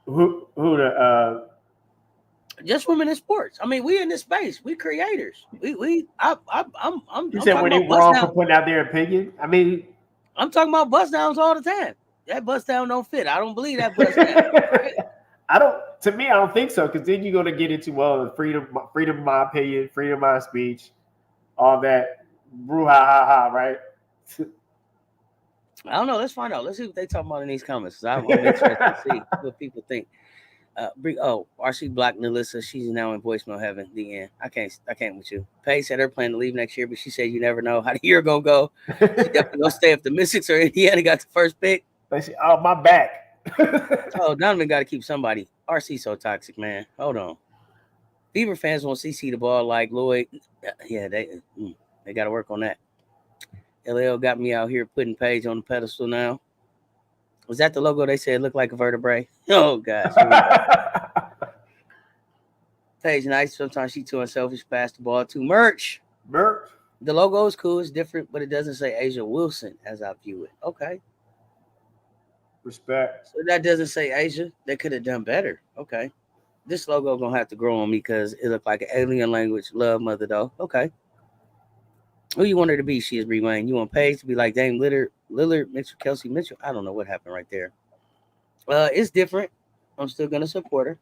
who just women in sports. I mean, we in this space. We creators. I'm you said were they wrong for putting out their opinion? I mean, I'm talking about bust downs all the time. That bust down don't fit. I don't believe that bust down. Right? I don't. To me, I don't think so. Because then you're going to get into freedom of my opinion, freedom of my speech, all that, brouhaha, right? I don't know. Let's find out. Let's see what they talking about in these comments. I'm interested to see what people think. RC blocked Melissa. She's now in voicemail heaven. The end. I can't with you. Paige said her plan to leave next year, but she said you never know how the year gonna go. She definitely gonna stay if the Mystics or Indiana got the first pick. Oh, my back. Oh, Donovan got to keep somebody. RC so toxic, man. Hold on. Beaver fans want CC the ball like Lloyd. Yeah, they got to work on that. LL got me out here putting Paige on the pedestal now. Was that the logo they said looked like a vertebrae? Oh, gosh. Paige nice. Sometimes she too unselfish. Pass the ball to Merch. The logo is cool. It's different, but it doesn't say Asia Wilson as I view it. Okay. Respect. So that doesn't say Asia. They could have done better. Okay. This logo going to have to grow on me because it looked like an alien language. Love mother, though. Okay. Who you want her to be? She is Bree Wayne. You want Paige to be like Dame Lillard, Mitchell, Kelsey Mitchell? I don't know what happened right there. It's different. I'm still going to support her.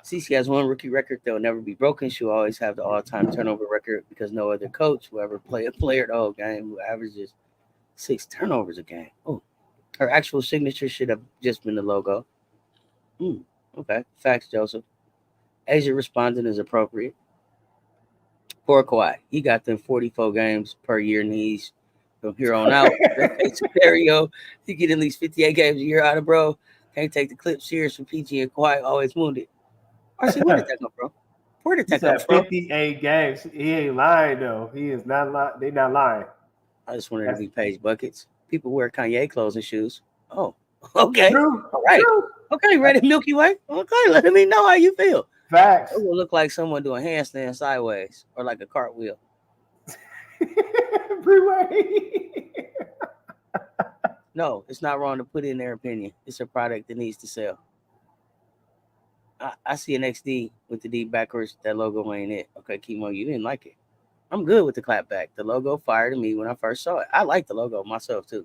CC has one rookie record that will never be broken. She'll always have the all-time turnover record because no other coach will ever play a player the whole game who averages 6 turnovers a game. Oh, her actual signature should have just been the logo. Okay. Facts, Joseph. Asia responding is appropriate. Poor Kawhi. He got them 44 games per year needs from here on out. Scenario, you get at least 58 games a year out of bro. Can't take the clip serious from PG and Kawhi always wounded. RC, where did that come from? Where did that come from? 58 games. He ain't lying though. He is not lying. They not lying. I just wanted to be Paige buckets. People wear Kanye clothes and shoes. Oh, okay. True. All right. True. Okay, ready Milky Way. Okay, let me know how you feel. Facts. It will look like someone doing handstand sideways or like a cartwheel. No, it's not wrong to put in their opinion. It's a product that needs to sell. I see an XD with the D backwards. That logo ain't it. Okay, Kimo, you didn't like it. I'm good with the clapback. The logo fired me when I first saw it. I like the logo myself too.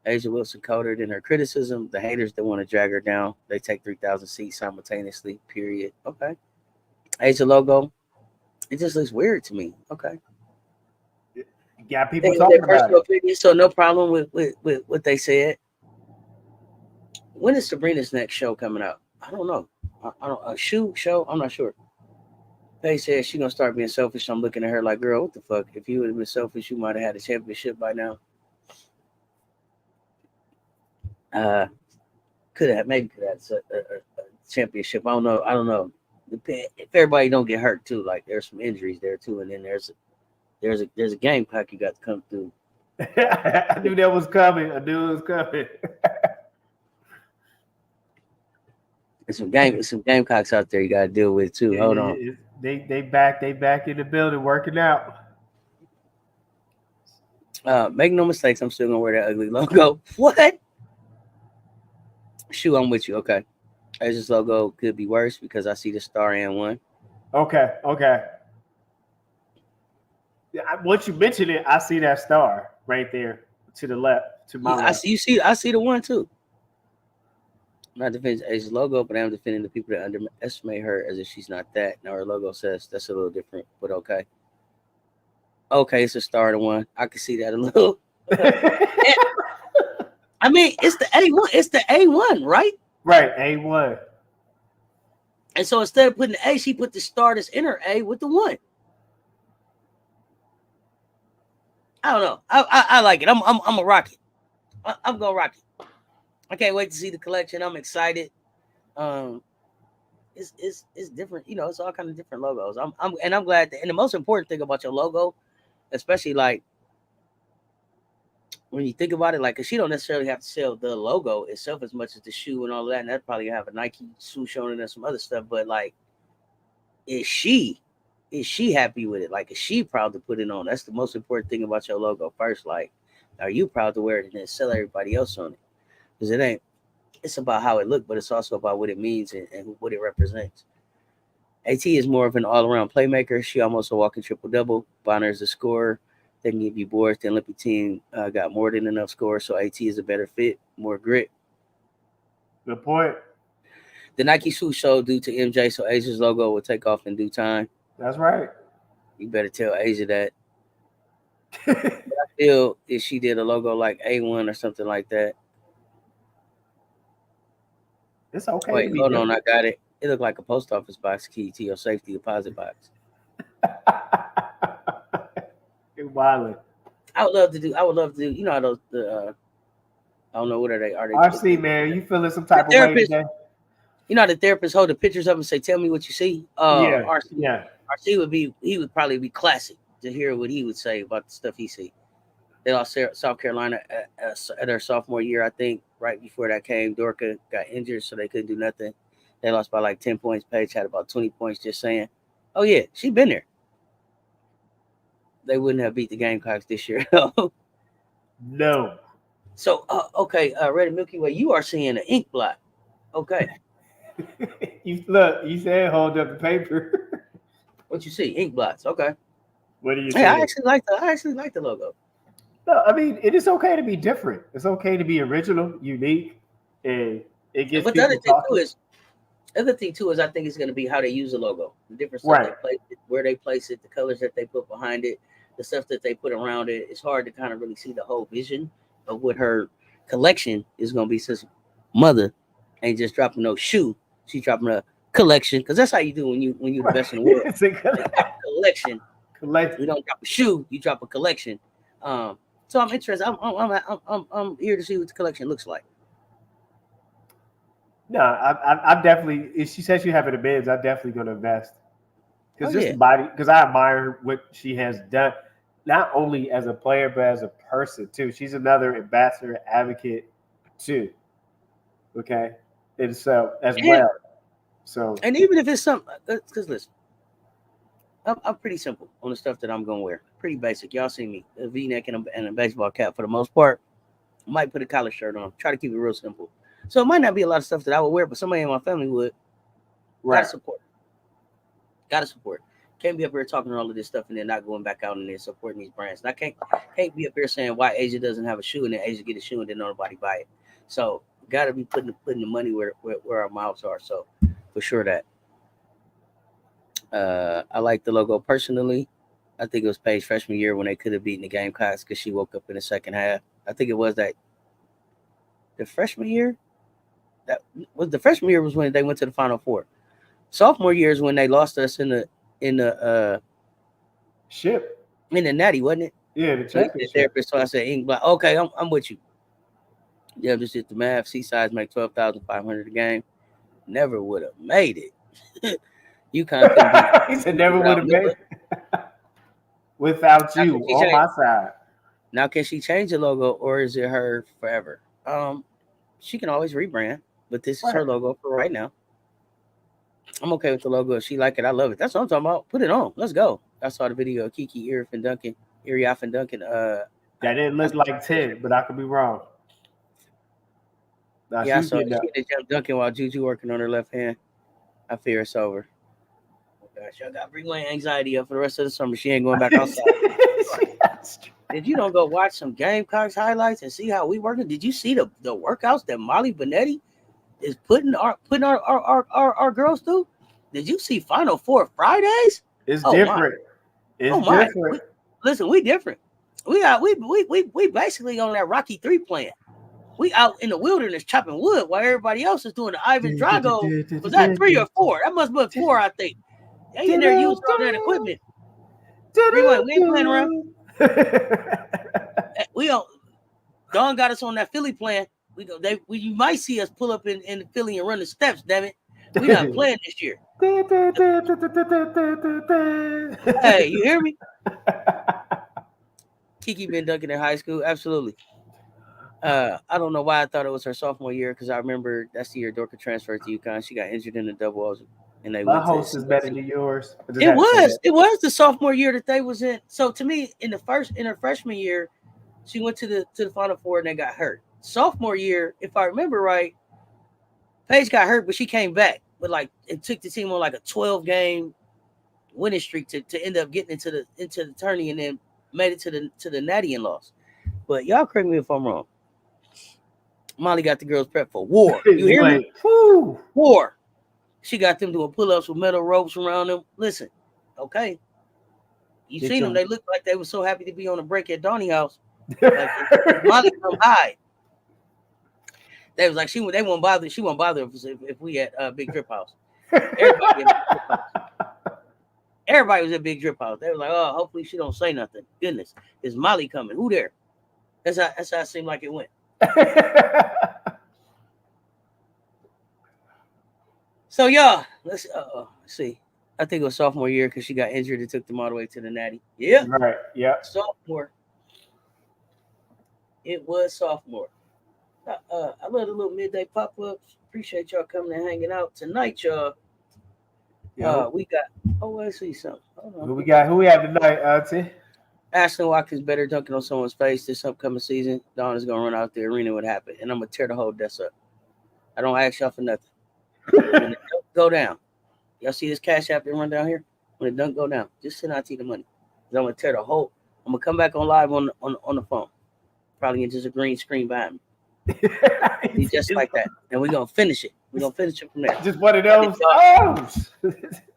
Asia Wilson coded in her criticism. The haters that want to drag her down, they take 3,000 seats simultaneously, period. Okay. Asia logo, it just looks weird to me. Okay. You got people talking about it. Opinion, so no problem with what they said. When is Sabrina's next show coming out? I don't know. A shoe show? I'm not sure. They said she's going to start being selfish. I'm looking at her like, girl, what the fuck? If you would have been selfish, you might have had a championship by now. Could have a championship. I don't know. If everybody don't get hurt too, like there's some injuries there too, and then there's a game pack you got to come through. I knew that was coming. There's some Gamecocks out there you got to deal with too. Hold on. They back in the building working out. Make no mistakes, I'm still gonna wear that ugly logo. What? Shoe, I'm with you. Okay. Asia's logo could be worse because I see the star and one. Okay. Yeah, once you mention it, I see that star right there to the left, to my I left. see. I see the one too. I'm not defending Asia's logo, but I'm defending the people that underestimate her as if she's not that. Now her logo says that's a little different, but okay. Okay, it's a star to one. I can see that a little. I mean, it's the A1. It's the A1, right? Right, A1. And so instead of putting the A, she put the star that's in her A with the one. I don't know. I like it. I'm a rock it. I'm gonna rock it. I can't wait to see the collection. I'm excited. It's different. You know, it's all kind of different logos. I'm glad. And the most important thing about your logo, especially like when you think about it, like, cause she don't necessarily have to sell the logo itself as much as the shoe and all of that. And that probably have a Nike swoosh on it and some other stuff. But like, is she happy with it? Like, is she proud to put it on? That's the most important thing about your logo. First, like, are you proud to wear it and then sell everybody else on it? Because it ain't. It's about how it look, but it's also about what it means and what it represents. AT is more of an all-around playmaker. She almost a walking triple-double. Bonner is a scorer. They can give you boards. The Olympic team got more than enough scores, so AT is a better fit, more grit. Good point. The Nike swoosh showed due to MJ, so Asia's logo will take off in due time. That's right. You better tell Asia that. I feel if she did a logo like A1 or something like that. It's okay. Wait, hold on, I got it. It looked like a post office box key to your safety deposit box. Wildly. I would love to do. You know how those I don't know what are they. RC man, you feeling some type of way today? You know how the therapists hold the pictures up and say, "Tell me what you see." Yeah. RC would probably be classic to hear what he would say about the stuff he see. They lost South Carolina at their sophomore year, I think. Right before that came, Dorka got injured, so they couldn't do nothing. They lost by like 10 points. Paige had about 20 points. Just saying. Oh yeah, she been there. They wouldn't have beat the Gamecocks this year. No. So okay, Red Milky Way, you are seeing an ink blot. Okay. You said hold up the paper. What you see? Ink blots. Okay. What do you say? I actually like the logo. No, I mean it is okay to be different. It's okay to be original, unique, and it gets but people talking. The other thing too is I think it's going to be how they use the logo, the different stuff they place it, where they place it, the colors that they put behind it, the stuff that they put around it. It's hard to kind of really see the whole vision of what her collection is going to be. Since mother ain't just dropping no shoe, she's dropping a collection, because that's how you do when you're the best in the world. It's a collection. You don't drop a shoe, you drop a collection. So I'm interested. I'm here to see what the collection looks like. No, I'm definitely. If she says you have it in bids, I'm definitely going to invest. Because the body, because I admire what she has done, not only as a player but as a person too. She's another ambassador, advocate too. Okay, and so well. So, and even if it's something, because listen, I'm pretty simple on the stuff that I'm gonna wear. Pretty basic. Y'all see me, a V-neck and a baseball cap for the most part. I might put a collar shirt on. Try to keep it real simple. So it might not be a lot of stuff that I would wear, but somebody in my family would. Right. Gotta support. Can't be up here talking all of this stuff and then not going back out and then supporting these brands. And I can't be up here saying why Asia doesn't have a shoe and then Asia get a shoe and then nobody buy it. So gotta be putting the money where our mouths are. So for sure that. I like the logo personally. I think it was Paige's freshman year when they could have beaten the Gamecocks because she woke up in the second half. I think it was the freshman year. The freshman year was when they went to the Final Four. Sophomore year is when they lost us in the ship in the Natty, wasn't it? Yeah, the championship. So I said, okay, I'm with you. Yeah, just did the math. Seasides make $12,500 a game. Never would have made it. You kind of he said never would have made it without you on my side. Now, can she change the logo or is it her forever? She can always rebrand, but this is her logo for right now. I'm okay with the logo. If she like it, I love it. That's what I'm talking about. Put it on. Let's go. I saw the video of Kiki Iriaf and Duncan. That didn't look like 10, but I could be wrong. Nah, Yeah, I she's saw getting it. up. She did jump Duncan while Juju working on her left hand. I fear it's over. Oh gosh, I got bring my anxiety up for the rest of the summer. She ain't going back outside. If you don't go watch some Gamecocks highlights and see how we working, did you see the workouts that Molly Benetti is putting our girls through? Did you see Final Four Fridays? It's Oh my! different. It's Oh my! different. Listen, we different. We basically on that Rocky 3 plan. We out in the wilderness chopping wood while everybody else is doing the Ivan Drago. Was that 3 or 4? That must be 4, I think. They in there using all that equipment. Rewind, we ain't playing around. We don't. Don got us on that Philly plan. You might see us pull up in Philly and run the steps. Damn it, we not playing this year. Hey, you hear me? Kiki been dunking in high school, absolutely. I don't know why I thought it was her sophomore year because I remember that's the year Dorka transferred to UConn. She got injured in the doubles, and they My went to host is better than yours. It was the sophomore year that they was in. So to me, in her freshman year, she went to the Final Four and they got hurt. Sophomore year, if I remember right, Paige got hurt, but she came back. But like it took the team on like a 12-game winning streak to end up getting into the tourney and then made it to the Natty and lost. But y'all correct me if I'm wrong. Molly got the girls prepped for war. You hear me? Woo. War. She got them doing pull-ups with metal ropes around them. Listen, okay. You seen them. They looked like they were so happy to be on a break at Donnie house. Like, Molly come high. They was like, they won't bother. She won't bother if we at Big Drip House. Everybody was at Big Drip House. They were like, oh, hopefully she don't say nothing. Goodness, is Molly coming? Who there? That's how it seemed like it went. So y'all, let's see. I think it was sophomore year because she got injured and took them all the way to the Natty. Yeah, right. Yeah, sophomore. It was sophomore. I love the little midday pop-ups. Appreciate y'all coming and hanging out tonight, y'all. We got. Oh, I see something. Who we got? Who we have tonight, Auntie? Ashton Watkins better dunking on someone's face this upcoming season. Dawn is gonna run out the arena. What happened? And I'm gonna tear the whole desk up. I don't ask y'all for nothing. When the dunk go down, y'all see this cash app that run down here? When the dunk go down, just send Auntie the money. I'm gonna tear the whole. I'm gonna come back on live on the phone. Probably in just a green screen behind me. Just like that. And we're gonna finish it. We're gonna finish it from there. Just one of those. Oh.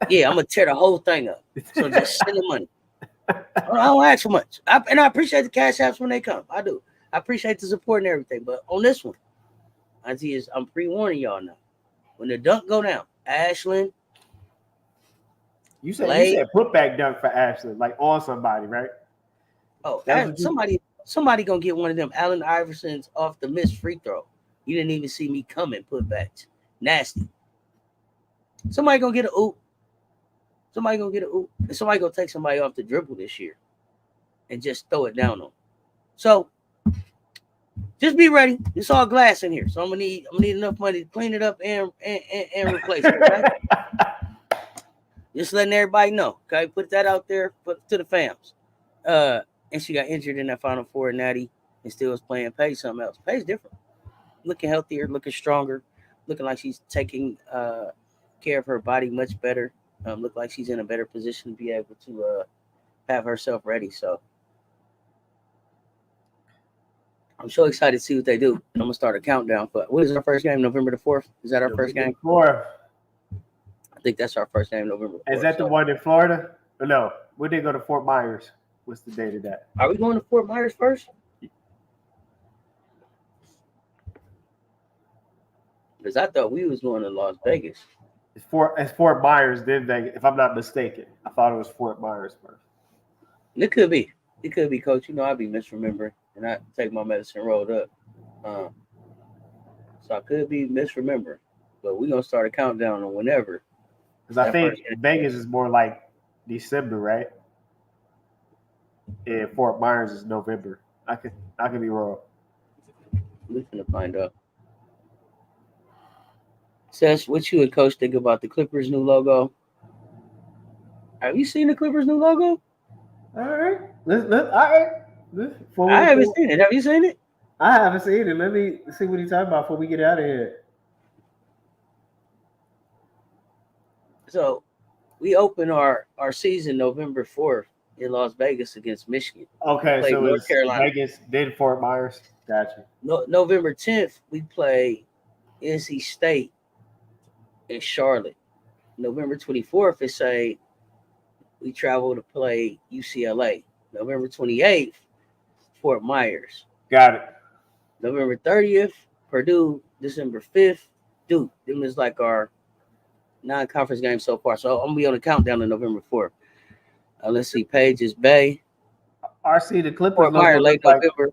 Yeah, I'm gonna tear the whole thing up. So just send the money. I don't ask for much. And I appreciate the cash apps when they come. I do. I appreciate the support and everything. But on this one, I'm pre-warning y'all now. When the dunk go down, Ashlyn. You said put back dunk for Ashlyn, like on somebody, right? Oh, somebody gonna get one of them Allen Iversons off the missed free throw. You didn't even see me coming putbacks. Nasty. Somebody gonna get a oop. Somebody gonna get a oop. And somebody gonna take somebody off the dribble this year and just throw it down on them. So just be ready. It's all glass in here. So I'm gonna need enough money to clean it up and replace it. Okay? Just letting everybody know. Okay, put that out there to the fams. And she got injured in that Final Four at Natty and still was playing. Paige something else. Paige different. Looking healthier, looking stronger, looking like she's taking care of her body much better. Look like she's in a better position to be able to have herself ready. So I'm so excited to see what they do. And I'm gonna start a countdown. But what is our first game? November the 4th? Is that our first game? 4th. I think that's our first game, November 4th. Is that the one in Florida? Or no, we did go to Fort Myers. What's the date of that? Are we going to Fort Myers first? Because I thought we was going to Las Vegas. It's Fort Myers, then Vegas, if I'm not mistaken. I thought it was Fort Myers first. It could be. It could be, Coach. You know, I'd be misremembering, and I take my medicine rolled up. So I could be misremembering. But we're going to start a countdown on whenever. Because I think Vegas is more like December, right? And Fort Myers is November. I could be wrong. We're going to find out. Cess, what you and Coach think about the Clippers' new logo? Have you seen the Clippers' new logo? All right. All right. I haven't seen it. Have you seen it? I haven't seen it. Let me see what he's talking about before we get out of here. So we open our season November 4th in Las Vegas against Michigan. Okay, Play so North it's Carolina. Vegas, then Fort Myers. Gotcha. November 10th, we play NC State in Charlotte. November 24th, it's we travel to play UCLA. November 28th, Fort Myers. Got it. November 30th, Purdue. December 5th, Duke. Them is like our non-conference games so far. So I'm gonna be on the countdown to November 4th. Let's see, Pages Bay. RC, the Clippers Fort Myers, look late like, November.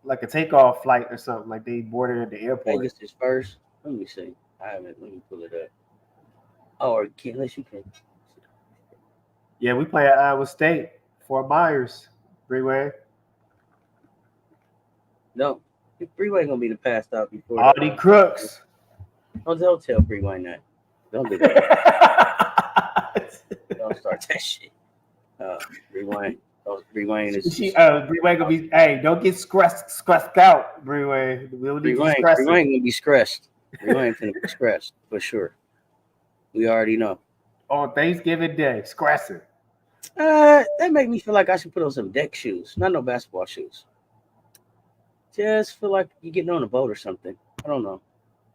like a takeoff flight or something. Like they boarded at the airport. Vegas is first. Let me see. I haven't. Let me pull it up. Oh, or can unless you can. Yeah, we play at Iowa State. Fort Myers. Freeway. No, Freeway gonna be the pass stop before. Audi Crooks. Don't tell Freeway that. Don't do that. Don't start that shit. Freeway. Rewind is. Breeway gonna be. Hey, don't get stressed out, Breeway. We'll need you stressing. Rewind gonna be stressed. Rewind gonna be stressed for sure. We already know. On Thanksgiving Day, stressing. That make me feel like I should put on some deck shoes, not no basketball shoes. Just feel like you're getting on a boat or something. I don't know.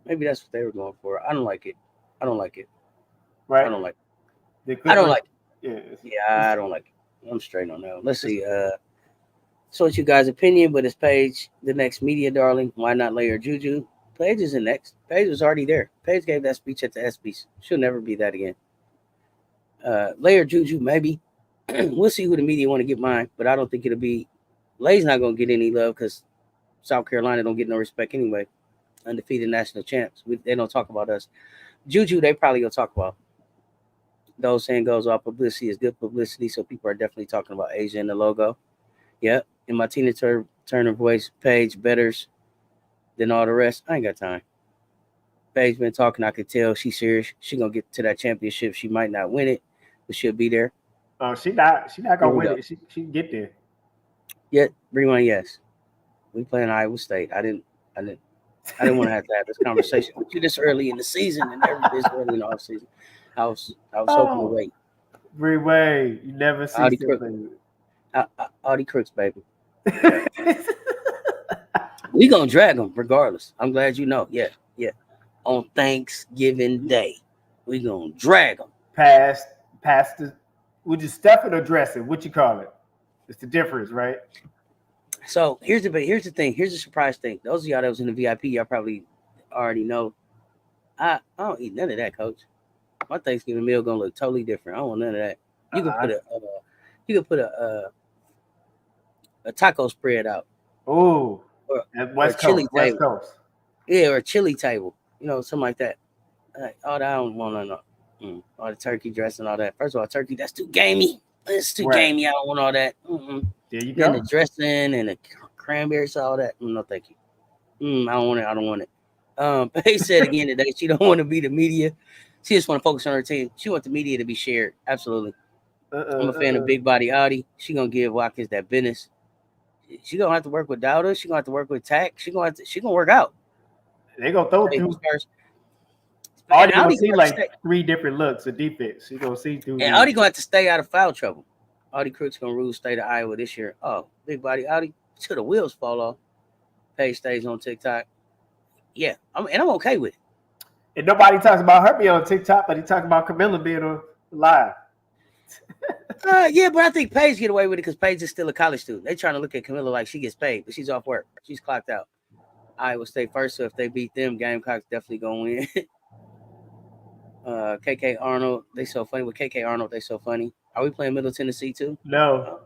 Maybe that's what they were going for. I don't like it. Right. I don't like it. I don't like it. Yeah, I don't like it. I'm straight on that. Let's see. So it's you guys' opinion, but it's Paige, the next media darling. Why not Layer Juju? Paige is the next. Paige was already there. Paige gave that speech at the ESPYs. She'll never be that again. Layer Juju, maybe. We'll see who the media want to get mine, but I don't think it'll be. Lay's not going to get any love because South Carolina don't get no respect anyway. Undefeated national champs. They don't talk about us. Juju, they probably going to talk about. Those saying goes, all publicity is good publicity, so people are definitely talking about Asia in the logo. Yep. In my Tina Turner voice, Paige betters than all the rest. I ain't got time. Paige been talking. I could tell she's serious. She going to get to that championship. She might not win it, but she'll be there. She not gonna win it. She can get there. Yet, Rewind, yes. We playing Iowa State. I didn't want to have this conversation with you this early in the season and this early in the off season. I was hoping to wait. Freeway, you never see Audi Crooks, baby. We gonna drag them regardless. I'm glad you know. Yeah. On Thanksgiving Day, we gonna drag them. Past the. Would you stuff it or dress it? What you call it? It's the difference, right? So here's the thing. Here's the surprise thing. Those of y'all that was in the VIP, y'all probably already know. I don't eat none of that, Coach. My Thanksgiving meal gonna look totally different. I don't want none of that. You can put a taco spread out. Oh, West Coast. Yeah, or a chili table. Something like that. I don't want none of all the turkey dressing, all that. First of all, turkey, that's too gamey. It's too gamey. I don't want all that. There you go. And the dressing and the cranberry sauce, all that. No, thank you. I don't want it. Paige said again today, she don't want to be the media. She just want to focus on her team. She wants the media to be shared. Absolutely. I'm a fan of Big Body Audi. She gonna give Watkins that business. She gonna have to work with Dowda. She gonna have to work with Tack. She gonna work out. They gonna throw through. Audi gonna see like 3 different looks of defense. She gonna see through. And Audi gonna have to stay out of foul trouble. Audi Crooks gonna rule state of Iowa this year. Oh, Big Body Audi till the wheels fall off. Paige stays on TikTok. Yeah, I'm okay with it. And nobody talks about her being on TikTok, but he talking about Camilla being on live. Yeah, but I think Paige get away with it because Paige is still a college student. They trying to look at Camilla like she gets paid, but she's off work. She's clocked out. Iowa State first, so if they beat them, Gamecocks definitely gonna win. KK Arnold, they so funny. With KK Arnold, they so funny. Are we playing Middle Tennessee too? No.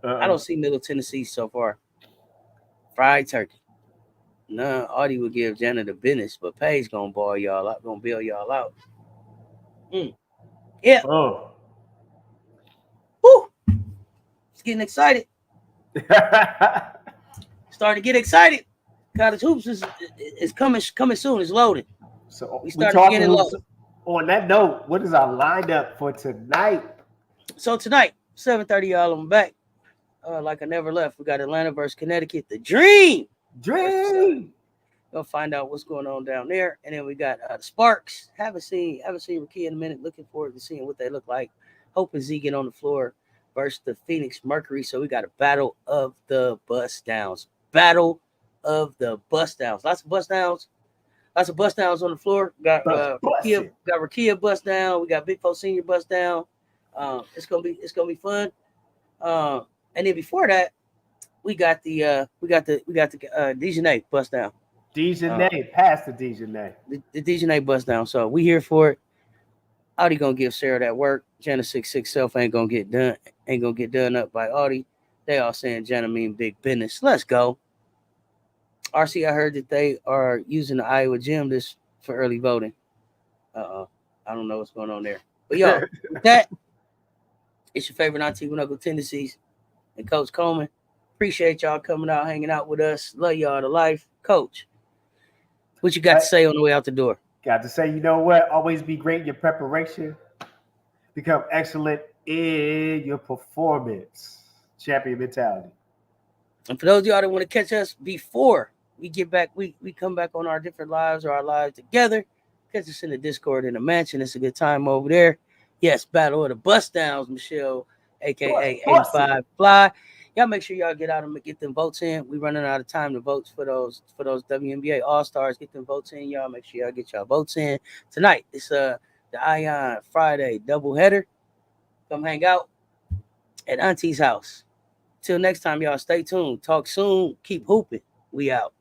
I don't see Middle Tennessee so far. Fried turkey. No, Audi will give Jana the business, but Paige gonna ball y'all out, gonna bail y'all out. Yeah. Oh. Woo! It's getting excited. Starting to get excited. College hoops is coming soon. It's loaded. So We we started talking beginning low. who's on that note. What is our lineup for tonight? So tonight, 7:30, y'all, I'm back. Like I never left. We got Atlanta versus Connecticut. The Dream. Dream. Gonna find out what's going on down there. And then we got the Sparks. Haven't seen Rakia in a minute. Looking forward to seeing what they look like. Hoping Z get on the floor versus the Phoenix Mercury. So we got a battle of the bust downs. Battle of the bust downs. Lots of bust downs. Lots of bust downs on the floor. Got Rakia bust down. We got Big Four Senior bust down. It's gonna be fun. And then before that, we got the Dejanay bust down. Dejanay, pass the Dejanay. The Dejanay bust down. So we here for it. Audie gonna give Sarah that work. Jenna 6'6" self ain't gonna get done up by Audie. They all saying Jenna mean big business. Let's go. RC, I heard that they are using the Iowa gym this for early voting. I don't know what's going on there. But y'all, with that, it's your favorite auntie with Uncle Tendencies and Coach Coleman. Appreciate y'all coming out, hanging out with us. Love y'all to life. Coach, what you got to say on the way out the door? Got to say, you know what? Always be great in your preparation. Become excellent in your performance. Champion mentality. And for those of y'all that want to catch us before we get back, we come back on our different lives or our lives together. Catch us in the Discord in the mansion. It's a good time over there. Yes, Battle of the Bust Downs, Michelle, aka 85 Fly. Y'all make sure y'all get out and get them votes in. We running out of time to vote for those WNBA All-Stars. Get them votes in, y'all. Make sure y'all get y'all votes in. Tonight, it's the Ion Friday doubleheader. Come hang out at Auntie's house. Till next time, y'all, stay tuned. Talk soon. Keep hooping. We out.